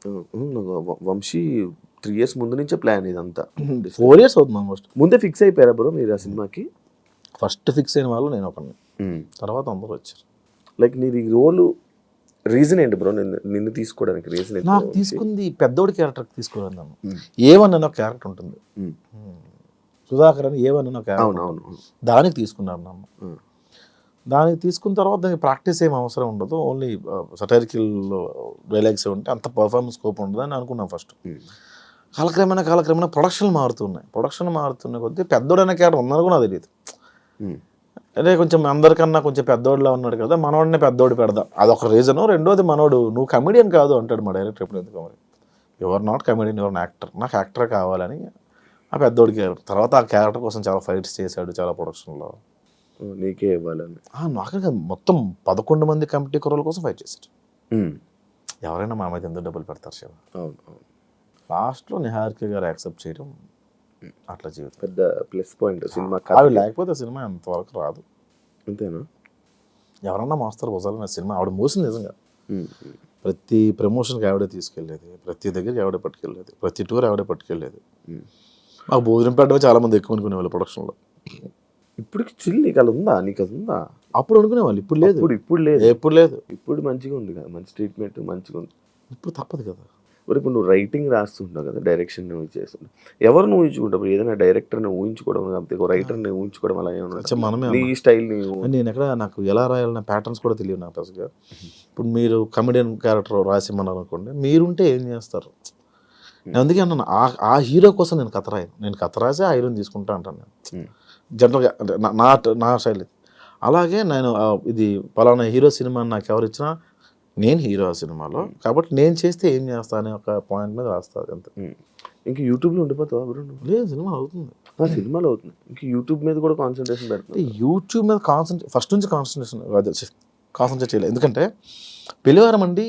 వంశీ 3 years ముందు నుంచే ప్లాన్ ఇదంతా. 4 years అవుతుంది ఆల్మోస్ట్. ముందే ఫిక్స్ అయిపోయారా బ్రో మీరు ఆ సినిమాకి? ఫస్ట్ ఫిక్స్ అయిన వాళ్ళు నేను ఒకరిని, తర్వాత అందరూ వచ్చారు. లైక్ నీది రోల్ రీజన్ ఏంటి బ్రో నిన్ను తీసుకోవడానికి రీజన్ ఏంటి? నాకు తీసుకుంది పెద్దోడి క్యారెక్టర్ తీసుకోవాలి నన్ను. ఏవన్ అన్న క్యారెక్టర్ ఉంటుంది, సుధాకర్ అని ఏవన్ అన్న క్యారెక్టర్, అవును, దానికి తీసుకున్నారు నన్ను. దానికి తీసుకున్న తర్వాత దానికి ప్రాక్టీస్ ఏం అవసరం ఉండదు, ఓన్లీ సటైరికల్ డైలాగ్స్ ఉంటే అంత పర్ఫార్మెన్స్ స్కోప్ ఉండదు అని అనుకున్నాను ఫస్ట్. కాలక్రమేణా ప్రొడక్షన్ మారుతున్న కొద్దీ పెద్దోడు అనే క్యారెక్టర్ ఉందని కూడా నాకు తెలియదు. అంటే కొంచెం అందరికన్నా కొంచెం పెద్దోడిలా ఉన్నాడు కదా, మనోడినే పెద్దోడు పెడదాం, అదొక రీజను. రెండోది మనోడు నువ్వు కమెడియన్ కాదు అంటాడు మా డైరెక్టర్ ఎప్పుడు. ఎందుకు మరి ఎవరు నాట్ కమెడియన్, ఎవరు యాక్టర్, నాకు యాక్టర్ కావాలని ఆ పెద్దోడి క్యారెక్టర్. తర్వాత ఆ క్యారెక్టర్ కోసం చాలా ఫైట్స్ చేశాడు, చాలా ప్రొడక్షన్లో. నీకే ఇవ్వాలని నాకే కాదు, మొత్తం 11 మంది కమిటీ కుర్రల కోసం ఫైట్ చేశాడు. ఎవరైనా మా మీద ఎందుకు డబ్బులు పెడతారు శివ? అవును. లాస్ట్లో నిహారిక గారు యాక్సెప్ట్ చేయడం అట్లా జీవితం పెద్ద ప్లస్ పాయింట్ సినిమా. ఆవిడ లేకపోతే సినిమా ఎంతవరకు రాదు. అంతేనా? ఎవరన్నా మోస్తారు భుజాలు సినిమా. ఆవిడ మోసింది నిజంగా. ప్రతి ప్రమోషన్కి ఆవిడే తీసుకెళ్ళేది, ప్రతి దగ్గరికి ఆవిడే పట్టుకెళ్ళేది, ప్రతి టూర్ ఆవిడే పట్టుకెళ్ళేది. మాకు భోజనం పెట్టడమే చాలా మంది ఎక్కువ అనుకునేవాళ్ళు ప్రొడక్షన్లో. ఇప్పటికి చిల్ నీకు అది ఉందా? అప్పుడు అనుకునేవాళ్ళు, ఇప్పుడు లేదు. ఇప్పుడు లేదు. ఇప్పుడు మంచిగా ఉంది కదా, మంచి ట్రీట్మెంట్ మంచిగా ఉంది. ఇప్పుడు తప్పదు కదా. మరి ఇప్పుడు నువ్వు రైటింగ్ రాస్తుంటావు కదా, డైరెక్షన్ నువ్వు చేస్తుంటావు, ఎవరిని ఊహించుకుంటావు? ఏదైనా డైరెక్టర్ని ఊహించుకోవడం, లేకపోతే రైటర్ని ఊహించుకోవడం అలా ఏమన్నా నీ స్టైల్ని? నేను ఎక్కడ నాకు ఎలా రాయాలన్న ప్యాటర్న్స్ కూడా తెలియదు నాకు అసలుగా. ఇప్పుడు మీరు కమెడియన్ క్యారెక్టర్ రాసిమ్మన్నారు అనుకోండి, మీరుంటే ఏం చేస్తారు? నేను అందుకే అన్నాను, ఆ హీరో కోసం నేను కథ రాయను. నేను కథ రాసి ఆ హీరోని తీసుకుంటా అంటాను నేను జనరల్గా. అంటే నా స్టైల్. అలాగే నేను ఇది పలానా హీరో సినిమా నాకు ఎవరు ఇచ్చినా నేను హీరో ఆ సినిమాలో, కాబట్టి నేను చేస్తే ఏం చేస్తా అనే ఒక పాయింట్ మీద రాస్తుంది అంతే. ఇంకా యూట్యూబ్లో ఉండిపోతావా బ్రో? లేదు, సినిమా అవుతుంది. సినిమాలో అవుతుంది. ఇంకా యూట్యూబ్ మీద కూడా కాన్సన్ట్రేషన్ పెడుతుంది. యూట్యూబ్ మీద ఫస్ట్ నుంచి కాన్సన్ట్రేట్ చేయలేదు. ఎందుకంటే పెళ్లివారం అండి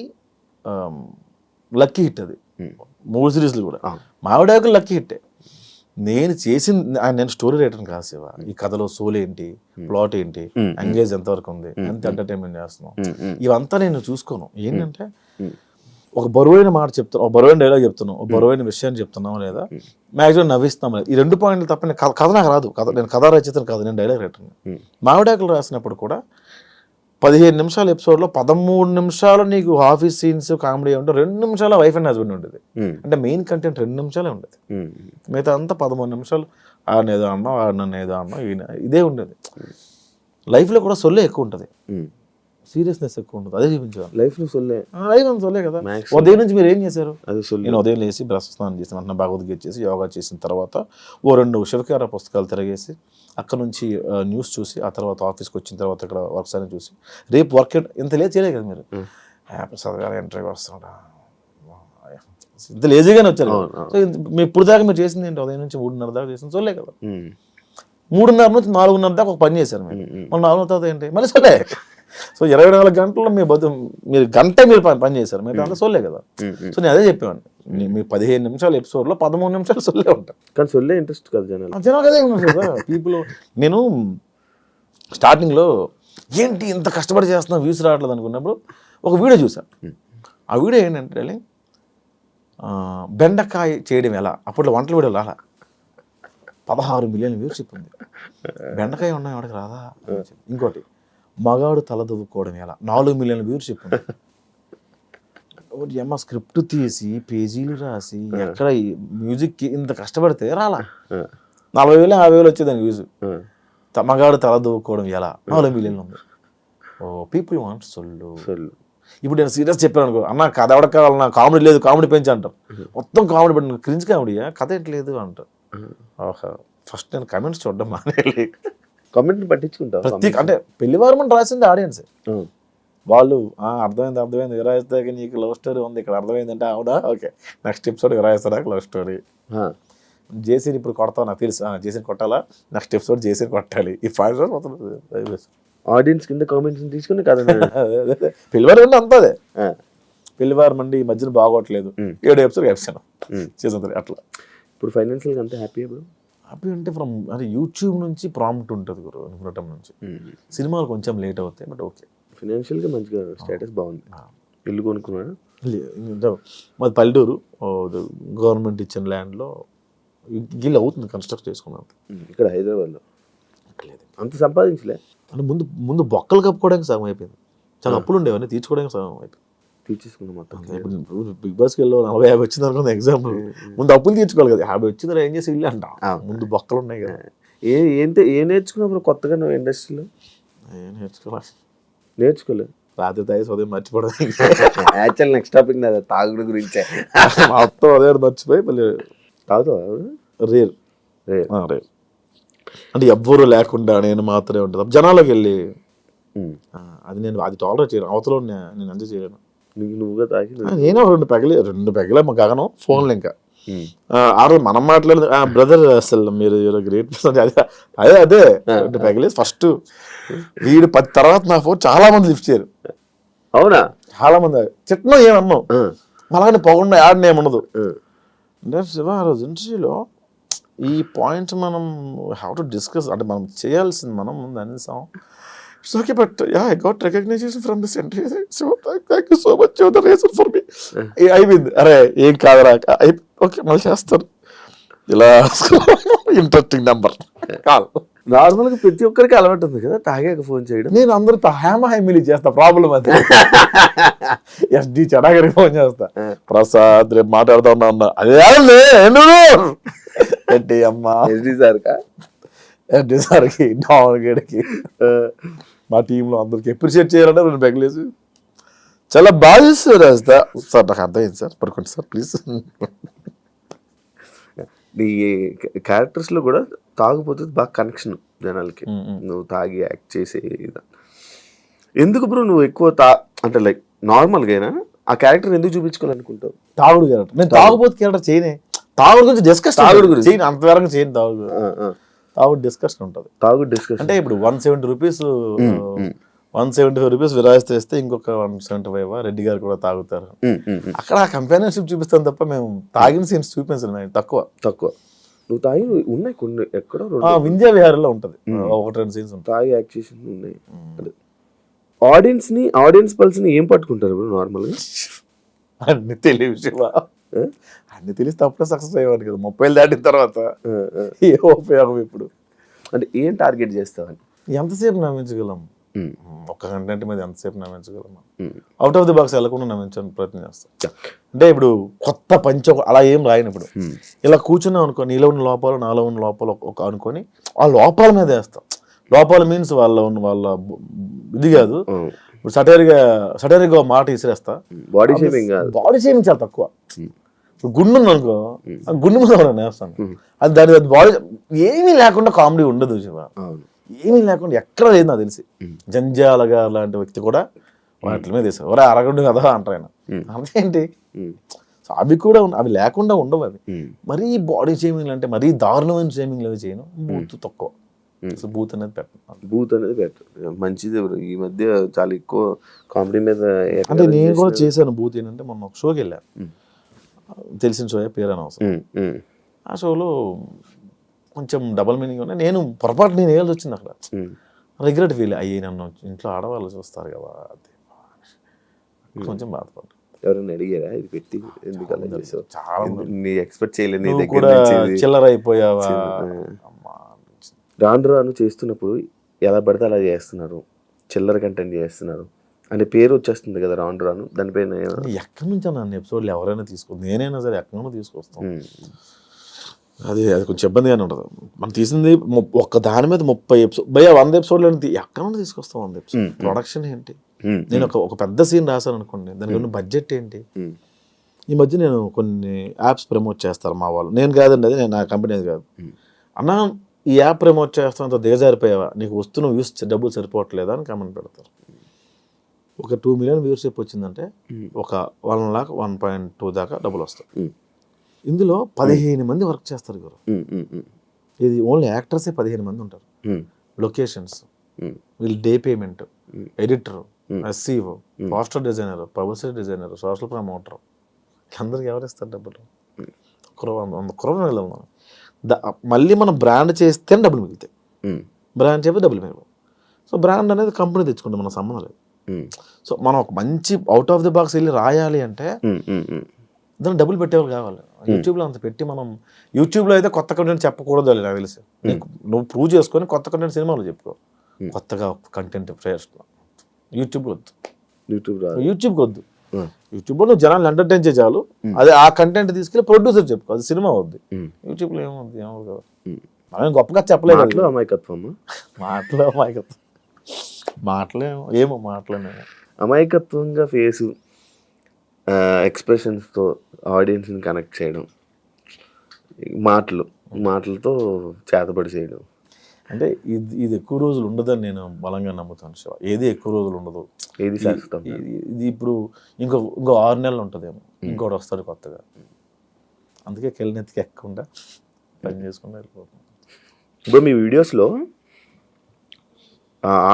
లక్కీ హిట్, అది 3 సిరీస్లు కూడా. మావిడాకులు లక్కీ హిట్టే. నేను స్టోరీ రైటర్ని కాదు శివ. ఈ కథలో సోల్ ఏంటి, ప్లాట్ ఏంటి, ఎంగేజ్ ఎంతవరకు ఉంది, ఎంత ఎంటర్టైన్మెంట్ చేస్తున్నాం, ఇవంతా నేను చూసుకోను. ఏంటంటే ఒక బరువైన మాట చెప్తున్నాం, ఒక బరువైన డైలాగ్ చెప్తున్నాం, ఒక బరువైన విషయాన్ని చెప్తున్నాం, లేదా మ్యాక్సిమం నవ్విస్తాం, లేదా ఈ 2 పాయింట్లు తప్ప కథ నాకు రాదు. నేను కథ రచయితను కాదు, నేను డైలాగ్ రైటర్ని. మావిడాకులు రాసినప్పుడు కూడా 15 నిమిషాల ఎపిసోడ్లో 13 నిమిషాలు నీకు ఆఫీస్ సీన్స్ కామెడీ ఉంటే 2 నిమిషాలు వైఫ్ అండ్ హస్బెండ్ ఉండేది. అంటే మెయిన్ కంటెంట్ 2 నిమిషాలే ఉండేది. మిగతా అంతా 13 నిమిషాలు ఆడనేదో అన్నాం, ఆడనన్ను ఏదో అన్నాం, ఇదే ఉండేది. లైఫ్లో కూడా సొల్లే ఎక్కువ ఉంటుంది, సీరియస్నెస్ ఎక్కువ ఉంటుంది. అదే చూపించాను లైఫ్లో. సొల్లే కదా. ఉదయం నుంచి మీరు ఏం చేశారు? నేను ఉదయం లేచి బ్రష్ స్నానం చేసిన వెంటనే భగవద్గీత చేసి యోగా చేసిన తర్వాత 2 శివకార పుస్తకాలు తిరగేసి అక్కడ నుంచి న్యూస్ చూసి, ఆ తర్వాత ఆఫీస్కి వచ్చిన తర్వాత ఇక్కడ వర్క్స్ అని చూసి, రేపు వర్క్ ఇంత లేట్ చేయలేదు కదా మీరు. ప్రసాద్ గారు ఇంటర్వ్యూ వస్తున్నాడా, ఇంత లేజీగానే వచ్చారు. సో ఇప్పుడు దాకా మీరు చేసింది ఏంటి? ఉదయం నుంచి 3:30 దాకా చేసింది సొల్లే కదా. 3:30 నుంచి 4:30 దాకా ఒక పని చేశారు మీరు. మళ్ళీ 4 తర్వాత ఏంటి? మళ్ళీ సొల్లే. సో 24 గంటల్లో మీరు గంట పని చేశారు, మీరు అంతా సొల్లే కదా. సో నేను అదే చెప్పాను, మీ 15 నిమిషాల ఎపిసోడ్లో 13 నిమిషాలు సొల్లే ఉంటాయి. కానీ సొల్లే ఇంట్రెస్ట్ కదా జనాలు అదే ఉన్నారు కదా పీపుల్. నేను స్టార్టింగ్లో ఏంటి ఇంత కష్టపడి చేస్తున్నా వ్యూస్ రావట్లేదు అనుకున్నప్పుడు ఒక వీడియో చూసాను. ఆ వీడియో ఏంటంటే బెండకాయ చేయడం ఎలా. అప్పట్లో వంటల వీడియోలు అలా 16 మిలియన్ వ్యూస్ చెప్పింది. బెండకాయ ఉన్నాయి వాడికి రాదా. ఇంకోటి మగాడు తల దువ్వుకోవడం ఎలా 4 మిలియన్ వ్యూస్ చెప్పింది. అమ్మ స్క్రిప్ట్ తీసి పేజీలు రాసి ఎక్కడ మ్యూజిక్ ఇంత కష్టపడితే రాలా. 40,000 50,000 వచ్చేదానికి వ్యూస్. మగాడు తల దువ్వుకోవడం ఎలా 4 మిలియన్లు ఉంది. పీపుల్ వాంట్ సొల్లు. ఇప్పుడు నేను సీరియస్ చెప్పాను అనుకో, అన్న కథ ఎవరికి కావాలన్నా, కామెడీ లేదు, కామెడీ పెంచి అంటారు. మొత్తం కామెడీ పెట్టిన క్రింజ్ కామెడీయా, కథ ఏంటలేదు అంటారు. ఫస్ట్ నేను కమెంట్స్ చూడడం మానేయాలి. కమెంట్ పట్టించుకుంటాను ప్రత్యేక. అంటే పెళ్లివారం అని రాసింది ఆడియన్సే. వాళ్ళు అర్థమైంది విరాయిస్తే నీకు లవ్ స్టోరీ ఉంది ఇక్కడ, అర్థమైందంటే అవునా, ఓకే నెక్స్ట్ ఎపిసోడ్ విరాయిస్తా లవ్ స్టోరీ. జేసీని ఇప్పుడు కొడతావు నాకు తెలుసు, జేసీని కొట్టాలా, నెక్స్ట్ ఎపిసోడ్ జేసీని కొట్టాలి. ఈ 5 రోజులు మొత్తం ఆడియన్స్ కింద కామెంట్స్ తీసుకుని కదా. పెళ్లివారం అంటే అంతా అదే. పెళ్లివారం అండి ఈ మధ్యన బాగోట్లేదు, 7 ఎపిసోడ్ వేసాను సీజన్ 3 అట్లా. ఇప్పుడు ఫైనాన్షియల్గా అంతా హ్యాపీ ఇప్పుడు. హ్యాపీ అంటే అంటే యూట్యూబ్ నుంచి ప్రాంప్ట్ ఉంటుంది గురు, వినటం నుంచి. సినిమాలు కొంచెం లేట్ అవుతాయి, బట్ ఓకే. ఫైనాన్షియల్గా మంచిగా స్టేటస్ బాగుంది. ఇల్లు కొనుక్కున్నాడు. మాది పల్లెటూరు, గవర్నమెంట్ ఇచ్చిన ల్యాండ్లో గిల్ అవుతుంది కన్స్ట్రక్ట్ చేసుకున్నాను. ఇక్కడ హైదరాబాద్లో లేదు. అంత సంపాదించలే, అంటే ముందు ముందు బొక్కలు కప్పుకోవడానికి సగం అయిపోయింది. చాలా అప్పులు ఉండేవన్నీ తీర్చుకోవడానికి సగం అయిపోయింది. తీర్చేసుకున్నా మొత్తం. అంతే. ఇప్పుడు బిగ్ బాస్కి వెళ్ళి 40-50 వచ్చింది అనుకుంది ఎగ్జాంపుల్, ముందు అప్పులు తీర్చుకోవాలి కదా. 50 వచ్చింది ఏం చేసి ఇల్లు అంట, ముందు బొక్కలు ఉన్నాయి కదా. ఏం నేర్చుకున్నావు కొత్తగా నువ్వు ఇండస్ట్రీలో? ఏం నేర్చుకోవాలి, నేర్చుకోలే. రాత్రి తాగి ఉదయం మర్చిపోవడం. యాక్చువల్ నెక్స్ట్ టాపిక్ నాది తాగుడు గురించే. మొత్తం ఉదయం మర్చిపోయి మళ్ళీ తాగుతావా? Rare rare. రేర్ అంటే ఎవ్వరూ లేకుండా నేను మాత్రమే ఉంటుంది జనాల్లోకి వెళ్ళి. అది నేను అది టాలరేట్ చేయను, అవతల నేను ఎంజాయ్ చేయలేను. నువ్వుగా తాగి నేను 2 పెగలే మా గగనం ఫోన్లు ఇంకా ఆ రోజు మనం మాట్లాడదు బ్రదర్ అసలు మీరు గ్రేట్ అదే అదే 2 పెగలే ఫస్ట్ వీడు 10 తర్వాత నా ఫోన్ చాలా మంది లిఫ్ట్ చేయరు. అవునా? చాలా మంది చిట్నం ఏమన్నావు అలాగే పొగండా యాడ్ని ఏముండదు అంటే శివ ఆ రోజు ఇంటర్వ్యూలో ఈ పాయింట్ మనం హ్యావ్ టు డిస్కస్ అంటే మనం చేయాల్సింది మనం ముందు అనేసాం. It's okay but yeah I got recognition from this entry, so thank you so much the reason for me. అయిపోయింది. అరే ఏం కాదురా ఓకే మళ్ళీ చేస్తాను ఇలా. Interesting number call. నార్మల్గా ప్రతి ఒక్కరికి అలవాటు ఉంది కదా తాగాక ఫోన్ చేయడం. నేను అందరితో హేమీ చేస్తా, ప్రాబ్లం అది. ఎస్డి చడాగరికి ఫోన్ చేస్తా, ప్రసాద్ రేపు మాట్లాడుతా ఉన్నా అదే ఏంటి అమ్మా ఎస్డి సార్కా? ఎస్డి సార్కి డాన్ గడికి మా టీంలో అందరికి అప్రిషియేట్ చేయాలంటే 2 పెగలేసి చాలా బాగా చేస్తారు రాస్తా. సార్ నాకు అర్థమైంది సార్, పడుకోండి సార్ ప్లీజ్. నీ క్యారెక్టర్స్లో కూడా తాగుపోతే బాగా కనెక్షన్ జనాలకి, నువ్వు తాగి యాక్ట్ చేసే ఎందుకు బ్రో నువ్వు ఎక్కువ అంటే లైక్ నార్మల్గా అయినా ఆ క్యారెక్టర్ ఎందుకు చూపించుకోవాలనుకుంటావు? తాగుడు క్యారెక్టర్ నేను తాగుబోతు క్యారెక్టర్ చేయనే, తాగుడు గురించి డిస్కస్, తాగుడు గురించి చేయను అంతవరకు చేయను. తాగుడు డిస్కషన్ ఉంటుంది. తాగుడు డిస్కషన్ అంటే ఇప్పుడు 170 రూపీస్ 175 రూపీస్ విరాయిస్తే ఇస్తే ఇంకొక 175 రెడ్డి గారు కూడా తాగుతారు. అక్కడ కంపానియన్షిప్ చూపిస్తాను తప్ప మేము తాగిన సీన్స్ చూపించలేదు, తక్కువ. నువ్వు తాగి ఉన్నాయి కొన్ని ఎక్కడో వింధ్యా విహారంలో ఉంటుంది 1-2 సీన్స్ ఉంటాయి తాగి యాక్షన్ ఉన్నాయి. ఆడియన్స్ పల్స్ని ఏం పట్టుకుంటారు ఇప్పుడు నార్మల్గా? అన్ని తెలియదు, అన్ని తెలిస్తే అప్పుడే సక్సెస్ అయ్యేవాడు కదా. 30 దాటిన తర్వాత ఏ ఉపయోగం ఇప్పుడు? అంటే ఏం టార్గెట్ చేస్తావని? ఎంతసేపు నమ్మించగలం, ఒక్క కంటెంట్ మీద ఎంతసేపు నమ్మించగలం? అవుట్ ఆఫ్ ది బాక్స్ వెళ్ళకుండా నమ్మించడానికి ప్రయత్నం చేస్తాం. అంటే ఇప్పుడు కొత్త పంచ అలా ఏం రాయను. ఇప్పుడు ఇలా కూర్చున్నాం అనుకో, నీలో ఉన్న లోపాలు నాలో ఉన్న లోపాలు ఒక అనుకొని ఆ లోపాల మీద వేస్తాం. లోపాలు మీన్స్ వాళ్ళ ఇది కాదు. ఇప్పుడు సటైర్గా మాట ఇసిరేస్తా. బాడీ షేమింగ్ చాలా తక్కువ. గుండు ఉంది అనుకో, ఆ గుండు మీద వేస్తాను. అది దాని బాడీ ఏమీ లేకుండా కామెడీ ఉండదు శివ, ఏమీ లేకుండా ఎక్కడ లేదు నాకు తెలిసి. జంజాలగా లాంటి వ్యక్తి కూడా వాటి మీద వేసారు. ఒరే అరగండు కదా అంటారు ఆయన, అదేంటి? సో అవి కూడా అవి లేకుండా ఉండవు. అవి మరీ బాడీ షేమింగ్ అంటే మరీ దారుణమైన షేమింగ్లు అవి చేయను. బూత్ తక్కువ, బూత్ అనేది పెట్టను. మంచిది. ఈ మధ్య చాలా ఎక్కువ కామెడీ మీద. అంటే నేను కూడా చేశాను బూత్. ఏంటంటే మొన్న ఒక షోకి వెళ్ళాను, తెలిసిన షోయే, పేరు అనవసరం. ఆ షోలో కొంచెం డబల్ మీనింగ్ ఉన్నాయి. నేను పొరపాటు నేను వేయాల్సి వచ్చింది అక్కడ. రిగ్రెట్ ఫీల్ అయ్యి నన్ను ఇంట్లో ఆడవాళ్ళు చూస్తారు కదా, అది కొంచెం బాధపడ్డా. ఎవరైనా అడిగారా ఇది పెట్టి ఎందుకు అలా చేసావు? చాలా నీ ఎక్స్పెక్ట్ చేయలేదు, నీ కూడా చిల్లర అయిపోయావా? రాను చేస్తున్నప్పుడు ఎలా పడితే అలా చేస్తున్నారు, చిల్లర కంటెంట్ చేస్తున్నారు అనే పేరు వచ్చేస్తుంది కదా రాను. దానిపైన ఎక్కడి నుంచి నన్ను ఎపిసోడ్లు ఎవరైనా తీసుకొస్తాను, నేనైనా సరే ఎక్కడైనా తీసుకొస్తాను. అది కొంచెం ఇబ్బందిగానే ఉంటుంది. మనం తీసింది ఒక్క దాని మీద 30 ఎపిసోడ్ 100 ఎపిసోడ్లు ఎక్కడ తీసుకొస్తాం 100 ఎపిసోడ్. ప్రొడక్షన్ ఏంటి? నేను ఒక పెద్ద సీన్ రాశాను అనుకోండి, దానికి ఉన్న బడ్జెట్ ఏంటి? ఈ మధ్య నేను కొన్ని యాప్స్ ప్రమోట్ చేస్తారు మా వాళ్ళు, నేను కాదండి, అది నేను నా కంపెనీ కాదు. అన్నా ఈ యాప్ ప్రమోట్ చేస్తాను అంత దిగజారిపోయావా, నీకు వస్తున్న వ్యూస్ డబ్బులు సరిపోవట్లేదా అని కామెంట్ పెడతారు. ఒక 2 మిలియన్ వ్యూవర్షిప్ వచ్చిందంటే ఒక 1 lakh 1.2 దాకా డబ్బులు వస్తాయి. ఇందులో 15 మంది వర్క్ చేస్తారు గురు. ఇది ఓన్లీ యాక్టర్సే 15 మంది ఉంటారు. లొకేషన్స్, వీళ్ళు day payment, editor, SCO, poster designer, publicity designer, social promoter, అందరికి ఎవరు ఇస్తారు డబ్బులు? 100 crore వెళ్ళాలి మనం. మళ్ళీ మనం బ్రాండ్ చేస్తేనే డబ్బులు మిగులుతాయి, బ్రాండ్ చేస్తే డబ్బులు మిగలవు. సో బ్రాండ్ అనేది కంపెనీ తెచ్చుకుంటే మన సంబంధం లేదు. సో మనం ఒక మంచి అవుట్ ఆఫ్ ది బాక్స్ వెళ్ళి రాయాలి అంటే దాన్ని డబ్బులు పెట్టేవాళ్ళు కావాలి. యూట్యూబ్లో అంత పెట్టి మనం యూట్యూబ్లో అయితే కొత్త కంటెంట్ చెప్పకూడదు నాకు తెలిసి. నువ్వు ప్రూవ్ చేసుకొని కొత్త కంటెంట్ సినిమాలో చెప్పుకో. కొత్తగా కంటెంట్ ఫ్రెష్ యూట్యూబ్ వద్దు. యూట్యూబ్కి వద్దు. యూట్యూబ్లో నువ్వు జనాలు ఎంటర్టైన్ చేయ చాలు. అదే ఆ కంటెంట్ తీసుకెళ్ళి ప్రొడ్యూసర్ చెప్పుకో, అది సినిమా వద్దు. యూట్యూబ్లో ఏమవుద్ది ఏమవు కదా. మనం గొప్పగా చెప్పలేదు. మాటలో అమాయకత్వం ఏమో మాటలేమో అమాయకత్వంగా ఫేసు ఎక్స్ప్రెషన్స్తో ఆడియన్స్ని కనెక్ట్ చేయడం, మాటలతో చేతబడి చేయడం. అంటే ఇది ఎక్కువ రోజులు ఉండదని నేను బలంగా నమ్ముతాను శివ. ఏది ఎక్కువ రోజులు ఉండదు. ఏది శాశ్వతం. ఇది ఇప్పుడు ఇంకో 6 నెలలు ఉంటుందేమో, ఇంకోటి వస్తాడు కొత్తగా. అందుకే కెళ్ళనెత్తికి ఎక్కకుండా పని చేసుకుంటూ వెళ్ళిపోతుంది. ఇప్పుడు మీ వీడియోస్లో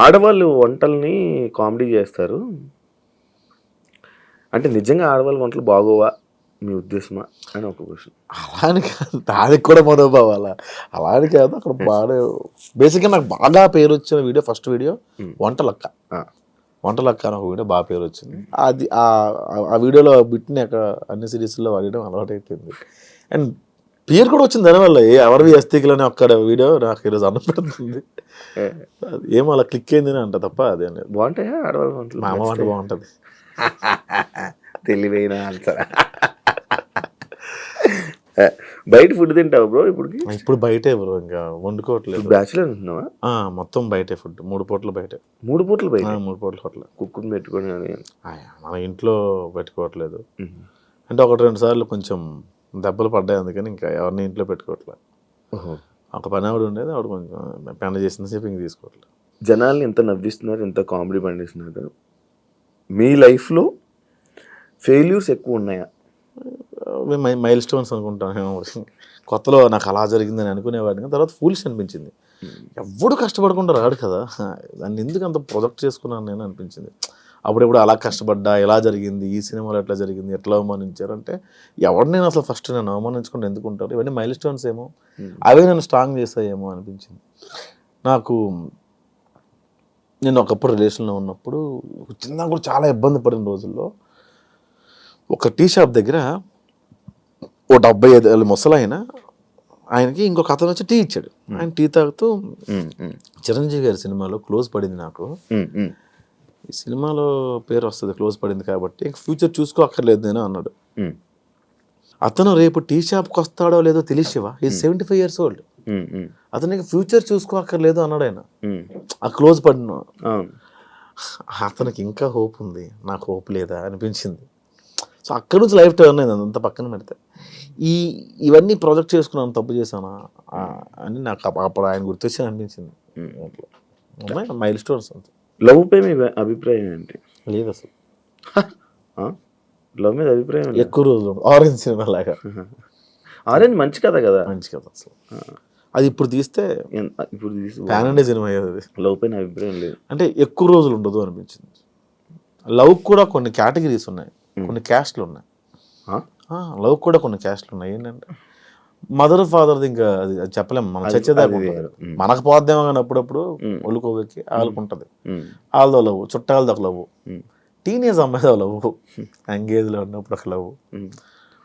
ఆడవాళ్ళు వంటల్ని కామెడీ చేస్తారు అంటే నిజంగా ఆడవాళ్ళ వంటలు బాగోవా మీ ఉద్దేశమా అని ఒక క్వశ్చన్. అలా అని కాదు, దానికి కూడా మనోభావాల అలా అని కాదు. అక్కడ బాగా బేసిక్గా నాకు బాగా పేరు వచ్చిన వీడియో, ఫస్ట్ వీడియో వంటలక్క అని ఒక వీడియో బాగా పేరు వచ్చింది. అది ఆ వీడియోలో బిట్ని అక్కడ అన్ని సిరీస్లో వాడడం అలవాటు అయిపోయింది. అండ్ పేరు కూడా వచ్చింది దానివల్ల. ఎవరివి అస్థికులని ఒక్కడ వీడియో నాకు ఈరోజు అన్నపెడుతుంది. ఏమో అలా క్లిక్ అయిందని అంట తప్ప అదే బాగుంటాయా ఆడవాళ్ళ వంటలు? మా అమ్మ వంట బాగుంటుంది. తెలివైన ఆన్సర్. బయట ఫుడ్ తింటావు బ్రో? ఇప్పుడు బయటే బ్రో, ఇంకా వండుకోవట్లేదు. బ్యాచులర్ ఉంటున్నావా? మొత్తం బయటే ఫుడ్. 3 పూటలు బయటే. 3 పూటలు బయట? 3 పూటలు హోటల్. కుక్కుని పెట్టుకొని మన ఇంట్లో పెట్టుకోవట్లేదు. అంటే 1-2 సార్లు కొంచెం దెబ్బలు పడ్డాయి, అందుకని ఇంకా ఎవరిని ఇంట్లో పెట్టుకోవట్లేదు. ఒక పని ఆవిడ ఉండేది, ఆవిడ కొంచెం పెండ చేసిన సేపు ఇంక తీసుకోవట్లేదు. జనాల్ని ఎంత నవ్విస్తున్నారు, ఎంత కామెడీ పండిస్తున్నారు. మీ లైఫ్లో ఫెయిల్యూర్స్ ఎక్కువ ఉన్నాయా? మైల్ స్టోన్స్ అనుకుంటాను. కొత్తలో నాకు అలా జరిగిందని అనుకునేవాడిని, తర్వాత ఫూలిష్ అనిపించింది. ఎవడు కష్టపడకుండా రాడు కదా, దాన్ని ఎందుకు అంత ప్రొజెక్ట్ చేసుకున్నాను నేను అనిపించింది. అప్పుడెప్పుడు అలా కష్టపడ్డా, ఎలా జరిగింది, ఈ సినిమాలో ఎట్లా జరిగింది, ఎట్లా అవమానించారు అంటే ఎవరు నేను అసలు ఫస్ట్ నేను అవమానించుకుంటే ఎందుకు ఉంటారు. ఇవన్నీ మైల్ స్టోన్స్ ఏమో, అవే నన్ను స్ట్రాంగ్ చేస్తాయేమో అనిపించింది నాకు. నేను ఒకప్పుడు రిలేషన్లో ఉన్నప్పుడు చిన్న కూడా చాలా ఇబ్బంది పడిన రోజుల్లో ఒక టీ షాప్ దగ్గర ఓ 75 ఏళ్ళ ముసలాయన, ఆయనకి ఇంకొక అతను వచ్చి టీ ఇచ్చాడు. ఆయన టీ తాగుతూ చిరంజీవి గారి సినిమాలో క్లోజ్ పడింది నాకు, ఈ సినిమాలో పేరు వస్తుంది క్లోజ్ పడింది కాబట్టి ఇంక ఫ్యూచర్ చూసుకో అక్కర్లేదు నేను అన్నాడు. అతను రేపు టీ షాప్కి వస్తాడో లేదో తెలిసివా, ఈ 75 years old, అతనికి ఫ్యూచర్ చూసుకో అక్కర్లేదు అన్నాడు ఆయన. ఆ క్లోజ్ పడిన అతనికి ఇంకా హోప్ ఉంది, నాకు హోప్ లేదా అనిపించింది. సో అక్కడి నుంచి లైఫ్ టర్న్ అయింది. అంత పక్కన పెడితే ఇవన్నీ ప్రాజెక్ట్ చేసుకున్నాను, తప్పు చేశానా అని నాకు అప్పుడు ఆయన గుర్తొచ్చి అనిపించింది. మైల్ స్టోన్స్ అంతే. లవ్ పై మీ అభిప్రాయం ఏంటి? లేదు అసలు లవ్ మీద అభిప్రాయం ఎక్కువ రోజులు. ఆరెంజ్ సినిమా లాగా. ఆరెంజ్ మంచి కథ కదా, మంచి కథ అసలు. అది ఇప్పుడు తీస్తే ప్యాన్ ఇండియా సినిమా అయ్యేది. లవ్ పైన అభిప్రాయం లేదు అంటే ఎక్కువ రోజులు ఉండదు అనిపించింది. లవ్ కూడా కొన్ని కేటగిరీస్ ఉన్నాయి, కొన్ని క్యాస్ట్లు ఉన్నాయి. లవ్ కూడా కొన్ని క్యాస్ట్లు ఉన్నాయి. ఏంటంటే మదర్ ఫాదర్ది ఇంకా అది చెప్పలేము, మనం చచ్చేదాకా ఉంటుంది. మనకు పోద్దేమో కానీ అప్పుడప్పుడు ఒళ్ళుకోవెక్కి వాళ్ళకు ఉంటుంది. వాళ్ళతో లవ్, చుట్టాలతో లవ్, టీనేజ్ అమ్మాయితో లవ్, ఎంగేజ్లో ఉన్నప్పుడు ఒక లవ్,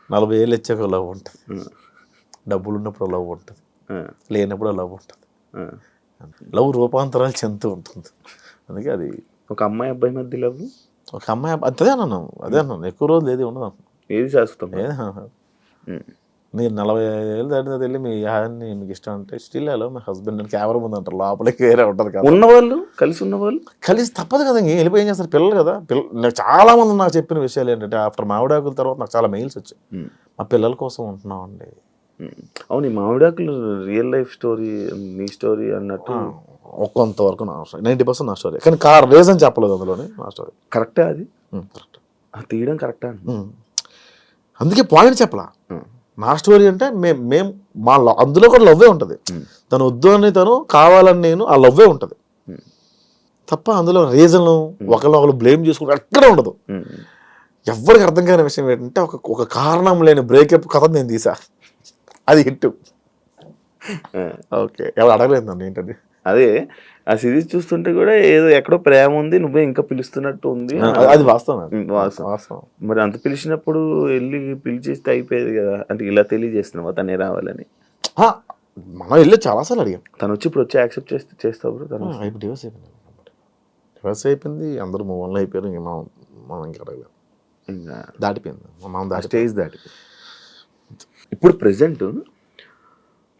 40 ఏళ్ళు వచ్చాక లవ్ ఉంటుంది, డబ్బులు ఉన్నప్పుడు లవ్ ఉంటుంది, లేనప్పుడు లవ్ ఉంటుంది. లవ్ రూపాంతరాలు చెందుతూ ఉంటుంది. అందుకే అది ఒక అమ్మాయి అబ్బాయి మధ్య లవ్, ఒక అమ్మాయి అదే అన్నాను ఎక్కువ రోజులు ఏది ఉండదు. ఏది శాశ్వతం? మీరు 40 ఏళ్ళు దాటిన వెళ్ళి మీ యాన్ని మీకు ఇష్టం అంటే స్టిల్ హలో మై హస్బెండ్ అని కెమెరా ముందు అంటారు. లోపలికి వేరే ఉంటుంది కదా. ఉన్నవాళ్ళు కలిసి తప్పదు కదా, ఇంక వెళ్ళిపోయి ఏం చేస్తారు పిల్లలు కదా. నాకు చాలా మంది నాకు చెప్పిన విషయాలు ఏంటంటే ఆఫ్టర్ మామిడాకుల తర్వాత నాకు చాలా మెయిల్స్ వచ్చాయి, మా పిల్లల కోసం ఉంటున్నాం అండి. అవును, మామిడాకులు రియల్ లైఫ్ స్టోరీ, మీ స్టోరీ అన్నట్టు కొంతవరకు నా స్టోరీ, 90% నా స్టోరీ. కానీ రీజన్ చెప్పలేదు అందులోనే. నా స్టోరీ కరెక్టే, అది కరెక్ట్, తీయడం కరెక్టా. అందుకే పాయింట్ చెప్పలా. నా స్టోరీ అంటే మేము మా అందులో కూడా లవ్వే ఉంటుంది. తను వద్దు అని తను కావాలని నేను, ఆ లవ్వే ఉంటుంది తప్ప అందులో రీజన్ ఒకళ్ళు బ్లేమ్ చేసుకుంటే ఎక్కడ ఉండదు. ఎవరికి అర్థం కాని విషయం ఏంటంటే ఒక కారణం లేని బ్రేకప్ కథ నేను తీసా, అది హిట్. ఓకే, ఎవరు అడగలేదు నన్ను ఏంటది. అదే ఆ సిరీస్ చూస్తుంటే కూడా ఏదో ఎక్కడో ప్రేమ ఉంది, నువ్వే ఇంకా పిలుస్తున్నట్టు ఉంది. అది వాస్తవం, వాస్తవం. వాస్తవం. మరి అంత పిలిచినప్పుడు వెళ్ళి పిలిచేస్తే అయిపోయేది కదా, అంటే ఇలా తెలియజేస్తున్నావా తనే రావాలని? ఆ, మనం వెళ్ళి చాలాసార్లు అడిగాం. తను వచ్చి యాక్సెప్ట్ చేస్తావు బ్రో? తను ఇప్పుడు డివర్స్ అయిపోయింది, అందరూ మూవన్లో అయిపోయారు. ఇంక మనం ఇంకా అడగలేదు, ఇంకా దాటిపోయింది, మనం స్టేజ్ దాటి. ఇప్పుడు ప్రెసెంట్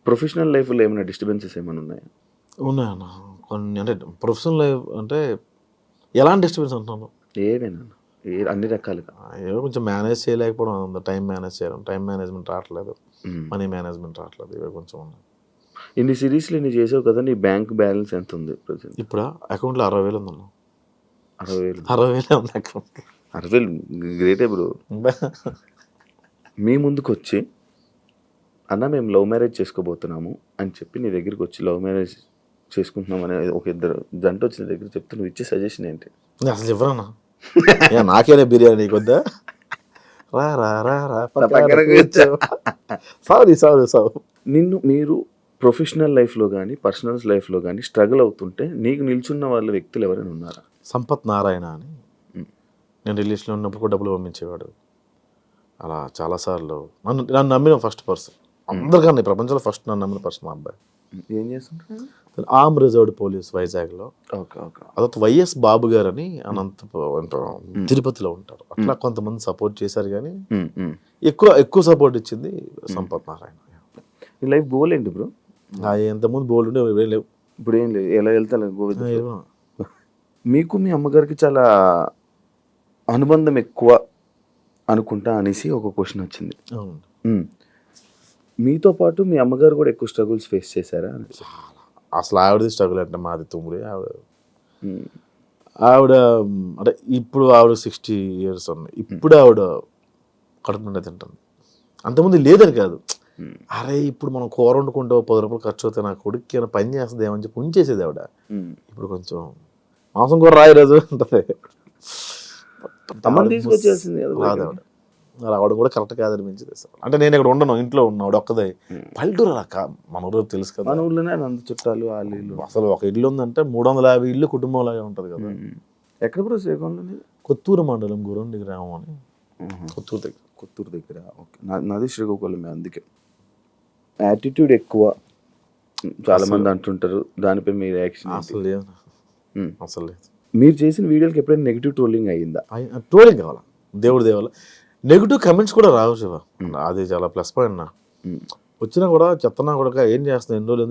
ప్రొఫెషనల్ లైఫ్లో ఏమైనా డిస్టర్బెన్సెస్ ఏమైనా ఉన్నాయా? ఉన్నాయన్న కొన్ని. అంటే ప్రొఫెషనల్ లైఫ్ అంటే ఎలాంటి డిస్టర్బెన్స్ అంటున్నాను? ఏమైనా అన్ని రకాలుగా ఏదో కొంచెం మేనేజ్ చేయలేకపోవడం ఉంది. టైం మేనేజ్ చేయడం, టైం మేనేజ్మెంట్ రావట్లేదు, మనీ మేనేజ్మెంట్ రావట్లేదు, ఇవి కొంచెం ఉన్నాయి. ఇన్ని సిరీస్లు ఇన్ని చేసావు కదా, నీ బ్యాంక్ బ్యాలెన్స్ ఎంత ఉంది ప్రజెంట్? ఇప్పుడు అకౌంట్లో 60,000 ఉందన్న. 60,000? 60,000 ఉంది అకౌంట్. 60,000 గ్రేటే బ్రో. మీ ముందుకు వచ్చి అన్న మేము లవ్ మ్యారేజ్ చేసుకోబోతున్నాము అని చెప్పి నీ దగ్గరికి వచ్చి లవ్ మ్యారేజ్ చేసుకుంటున్నాం అనే ఒక ఇద్దరు జంట వచ్చిన దగ్గర చెప్తే నువ్వు ఇచ్చే సజెషన్ ఏంటి? అసలు ఎవరన్నా నాకేనే బిర్యానీ కొద్దా రా రా రా రా సారీ నిన్ను మీరు ప్రొఫెషనల్ లైఫ్లో కానీ పర్సనల్ లైఫ్లో కానీ స్ట్రగుల్ అవుతుంటే నీకు నిల్చున్న వాళ్ళ వ్యక్తులు ఎవరైనా ఉన్నారా? సంపత్ నారాయణ అని, నేను రిలేషన్లో ఉన్నప్పుడు కూడా డబ్బులు పంపించేవాడు. అలా చాలాసార్లు నన్ను నమ్మిన ఫస్ట్ పర్సన్ అందరికన్నా, ఈ ప్రపంచంలో ఫస్ట్ నన్ను నమ్మిన పర్సన్ మా అబ్బాయి. ఏం చేస్తుంటారు? ఆర్మ్ రిజర్వ్డ్ పోలీస్ వైజాగ్లో. అదొక వైఎస్ బాబు గారు అని తిరుపతిలో ఉంటారు. అట్లా కొంతమంది సపోర్ట్ చేశారు, కానీ ఎక్కువ సపోర్ట్ ఇచ్చింది సంపత్ నారాయణ. నీ లైఫ్ గోల్ ఏంటి బ్రో? ఎంతమంది బోల్డ్ ఉండే లేవు, ఇప్పుడు ఏం లేదు, ఎలా వెళ్తా గోవింద. మీకు మీ అమ్మగారికి చాలా అనుబంధం ఎక్కువ అనుకుంటా అనేసి ఒక క్వశ్చన్ వచ్చింది. మీతో పాటు మీ అమ్మగారు కూడా ఎక్కువ స్ట్రగుల్స్ ఫేస్ చేశారా? అసలు ఆవిడది స్ట్రగుల్ అంటే మాది తుమ్ముడి. ఆవిడ అంటే ఇప్పుడు ఆవిడ 60 years ఉంది. ఇప్పుడు ఆవిడ కడుపు నిండా తింటుంది. అంతకుముందు లేదని కాదు, అరే ఇప్పుడు మనం కూర వండుకుంటే 10 రూపాయలు ఖర్చు అవుతాయి, నా కొడుక్కి ఏమైనా పని చేస్తుంది ఏమని చెప్పి ఉంచేసేది ఆవిడ. ఇప్పుడు కొంచెం మాంసం కూర రాయి రోజు ఉంటుంది, తీసుకొచ్చేసింది రాదు ఆవిడ. ఆవిడ కూడా కరెక్ట్ కాదనిపించింది. అంటే నేను ఇక్కడ ఉండను, ఇంట్లో ఉన్నా, ఆవిడ ఒక్కదే. పల్లెటూరు అలా మన ఊరు తెలుసు కదా, మన ఊర్లోనే అంత చుట్టాలు వాళ్ళు ఇల్లు. అసలు ఒక ఇల్లు ఉందంటే 350 ఇల్లు కుటుంబం లాగా ఉంటుంది కదా. ఎక్కడ కూడా శ్రీకాకుళంలో కొత్తూరు మండలం గురండి గ్రామం అని, కొత్తూరు దగ్గర. ఓకే, నాది శ్రీకాకుళమే. అందుకే యాటిట్యూడ్ ఎక్కువ చాలా మంది అంటుంటారు, దానిపై మీ రియాక్షన్? అసలు లేదు, అసలు లేదు. మీరు చేసిన వీడియోకి ఎప్పుడైనా నెగిటివ్ ట్రోలింగ్ అయ్యిందా? ట్రోలింగ్ కావాలా, దేవుడి దేవాల నెగిటివ్ కమెంట్స్ కూడా రావు శివ, అది చాలా ప్లస్ పాయింట్. నా వచ్చినా కూడా చెత్తనా కూడా ఏం చేస్తున్నా, ఎన్ని రోజులు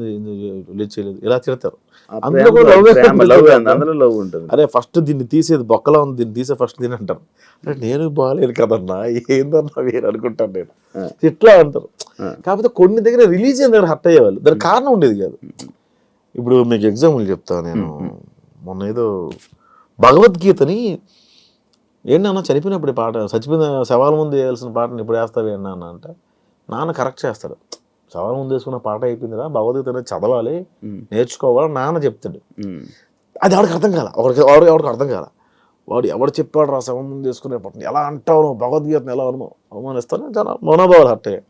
రిలీజ్ చేయలేదు, ఇలా తిడతారు. అందులో లవ్ ఉంటుంది. అరే ఫస్ట్ దీన్ని తీసేది బొక్కలా ఉంది, దీన్ని తీసే ఫస్ట్ దీని అంటారు. అంటే నేను బాగాలేను కదన్నా, ఏందన్నా వేరు అనుకుంటాను నేను, ఇట్లా అంటారు. కాకపోతే కొన్ని దగ్గర రిలీజియన్ దగ్గర హర్ట్ అయ్యేవాళ్ళు, దానికి కారణం ఉండేది కాదు. ఇప్పుడు మీకు ఎగ్జాంపుల్ చెప్తాను. నేను మొన్న ఏదో భగవద్గీతని ఏంటన్నా చనిపోయినప్పుడు పాట, చచ్చిపోయిన శవాల ముందు వేయాల్సిన పాటను ఇప్పుడు వేస్తావి అన్నా అంటే, నాన్న కరెక్ట్ చేస్తాడు. శవాల ముందు వేసుకున్న పాట అయిపోయిందిరా, భగవద్గీత అనేది చదవాలి, నేర్చుకోవాలి నాన్న చెప్తాడు. అది ఎవరికి అర్థం కాల, ఎవరికి అర్థం కాల. వాడు ఎవడు చెప్పాడు రా శవం ముందు వేసుకునే పాట ఎలా అంటావు, నువ్వు భగవద్గీతను ఎలా అవమానిస్తాను, చాలా మనోభావాలు హర్ట్ అయ్యాయి.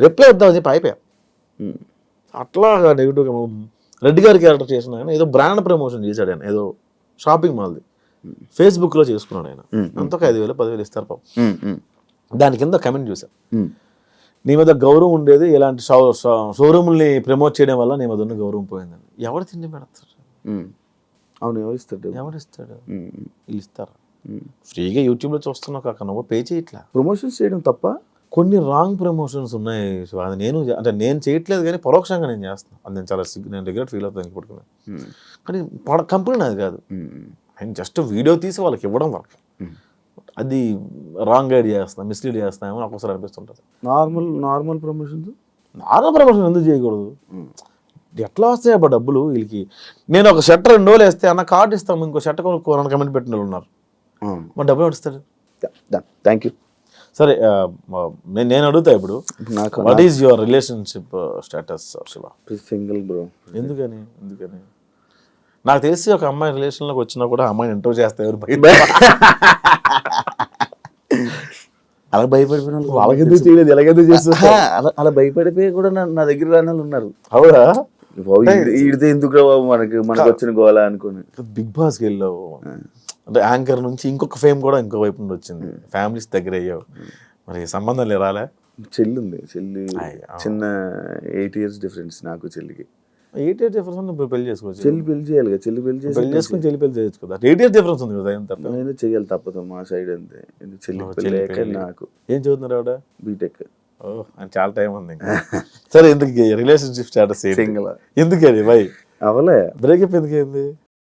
రిప్లై వద్దామని చెప్పి అయిపోయా. అట్లా నెగిటివ్గా రెడ్డి గారి క్యారెక్టర్ చేసిన ఆయన ఏదో బ్రాండ్ ప్రమోషన్ చేశాడు. ఆయన ఏదో షాపింగ్ మాల్ది ఫేస్బుక్లో చేసుకున్నాడు. ఆయన అంతకు 5,000 10,000 ఇస్తారు పాపం. దాని కింద కమెంట్ చూసా, నీ మీద గౌరవం ఉండేది ఇలాంటి షోరూముల్ని ప్రమోట్ చేయడం వల్ల నీ మీద ఉన్న గౌరవం పోయిందని. ఎవరు తిండి పెడతారు? అవును, ఎవరిస్తాడు? వీళ్ళు ఇస్తారా? ఫ్రీగా యూట్యూబ్లో చూస్తున్నావు కాక నువ్వు పే చేయట్లా. ప్రమోషన్స్ చేయడం తప్ప? కొన్ని రాంగ్ ప్రమోషన్స్ ఉన్నాయి. అది నేను చేయట్లేదు, కానీ పరోక్షంగా నేను చేస్తాను. అది నేను చాలా నేను రిగ్రెట్ ఫీల్ అవుతాను పడుకున్నాను. కానీ కంపెనీ నాది కాదు, ఆయన జస్ట్ వీడియో తీసి వాళ్ళకి ఇవ్వడం వరకు. అది రాంగ్ గైడ్ చేస్తాను, మిస్లీడ్ చేస్తామో నాకు ఒకసారి అనిపిస్తుంటుంది. నార్మల్ ప్రమోషన్స్ ఎందుకు చేయకూడదు? ఎట్లా వస్తాయి అబ్బా డబ్బులు వీళ్ళకి? నేను ఒక షర్ట్ 2 రోజులు వేస్తే అన్న కార్డు ఇస్తాము, ఇంకో షర్ట్ కొనుక్కోవాలని కమెంట్ పెట్టిన వాళ్ళు ఉన్నారు. మరి డబ్బులు ఇస్తాడు. Thank you. సరే, నేను అడుగుతా ఇప్పుడు, what is your relationship status Shiva? Single bro. ఎందుకని? నాకు తెలిసి ఒక అమ్మాయి రిలేషన్లోకి వచ్చినా కూడా అమ్మాయిని ఇంటర్వ్యూ చేస్తే ఎవరు అలా భయపడిపోయిన వాళ్ళకి ఎందుకు చేయలేదు, ఎలాగెందుకు చేస్తా అలా భయపడిపోయి కూడా నా దగ్గర రాని వాళ్ళు ఉన్నారు. అవునా? ఈడితే ఎందుకు రా బాబు మనకు వచ్చిన గోళ అనుకుని. బిగ్ బాస్కి వెళ్ళావు, అంటే యాంకర్ నుంచి ఇంకొక ఫేమ్ కూడా ఇంకో వైపు నుండి వచ్చింది, ఫ్యామిలీస్ దగ్గర అయ్యావు, మరి సంబంధం రాలే? చెల్లి ఉంది, చెల్లి చిన్న 8 years డిఫరెన్స్ నాకు చెల్లికి. 8 years డిఫరెన్స్ ఉంది, ఇప్పుడు పెళ్లి చేసుకోవచ్చు. చెల్లి పెళ్లి చేయాలి కదా, చెల్లి పెళ్లి పెళ్లి చేసుకుని చెల్లి పెళ్లి చేయొచ్చు కదా. 8 years డిఫరెన్స్ ఉంది కదా, ఎంత నేను చేయాలి తప్పదు మా సైడ్ అంతే. చెల్లి పెళ్లి నాకు. ఏం చదువుతున్నారు ఆవిడ? బీటెక్. ఓ అని చాలా టైం ఉంది ఇంకా. సరే, ఎందుకు రిలేషన్షిప్ స్టేటస్ సింగిల్ ఎందుకని బై అవలే బ్రేకప్ ఎందుకు అయింది?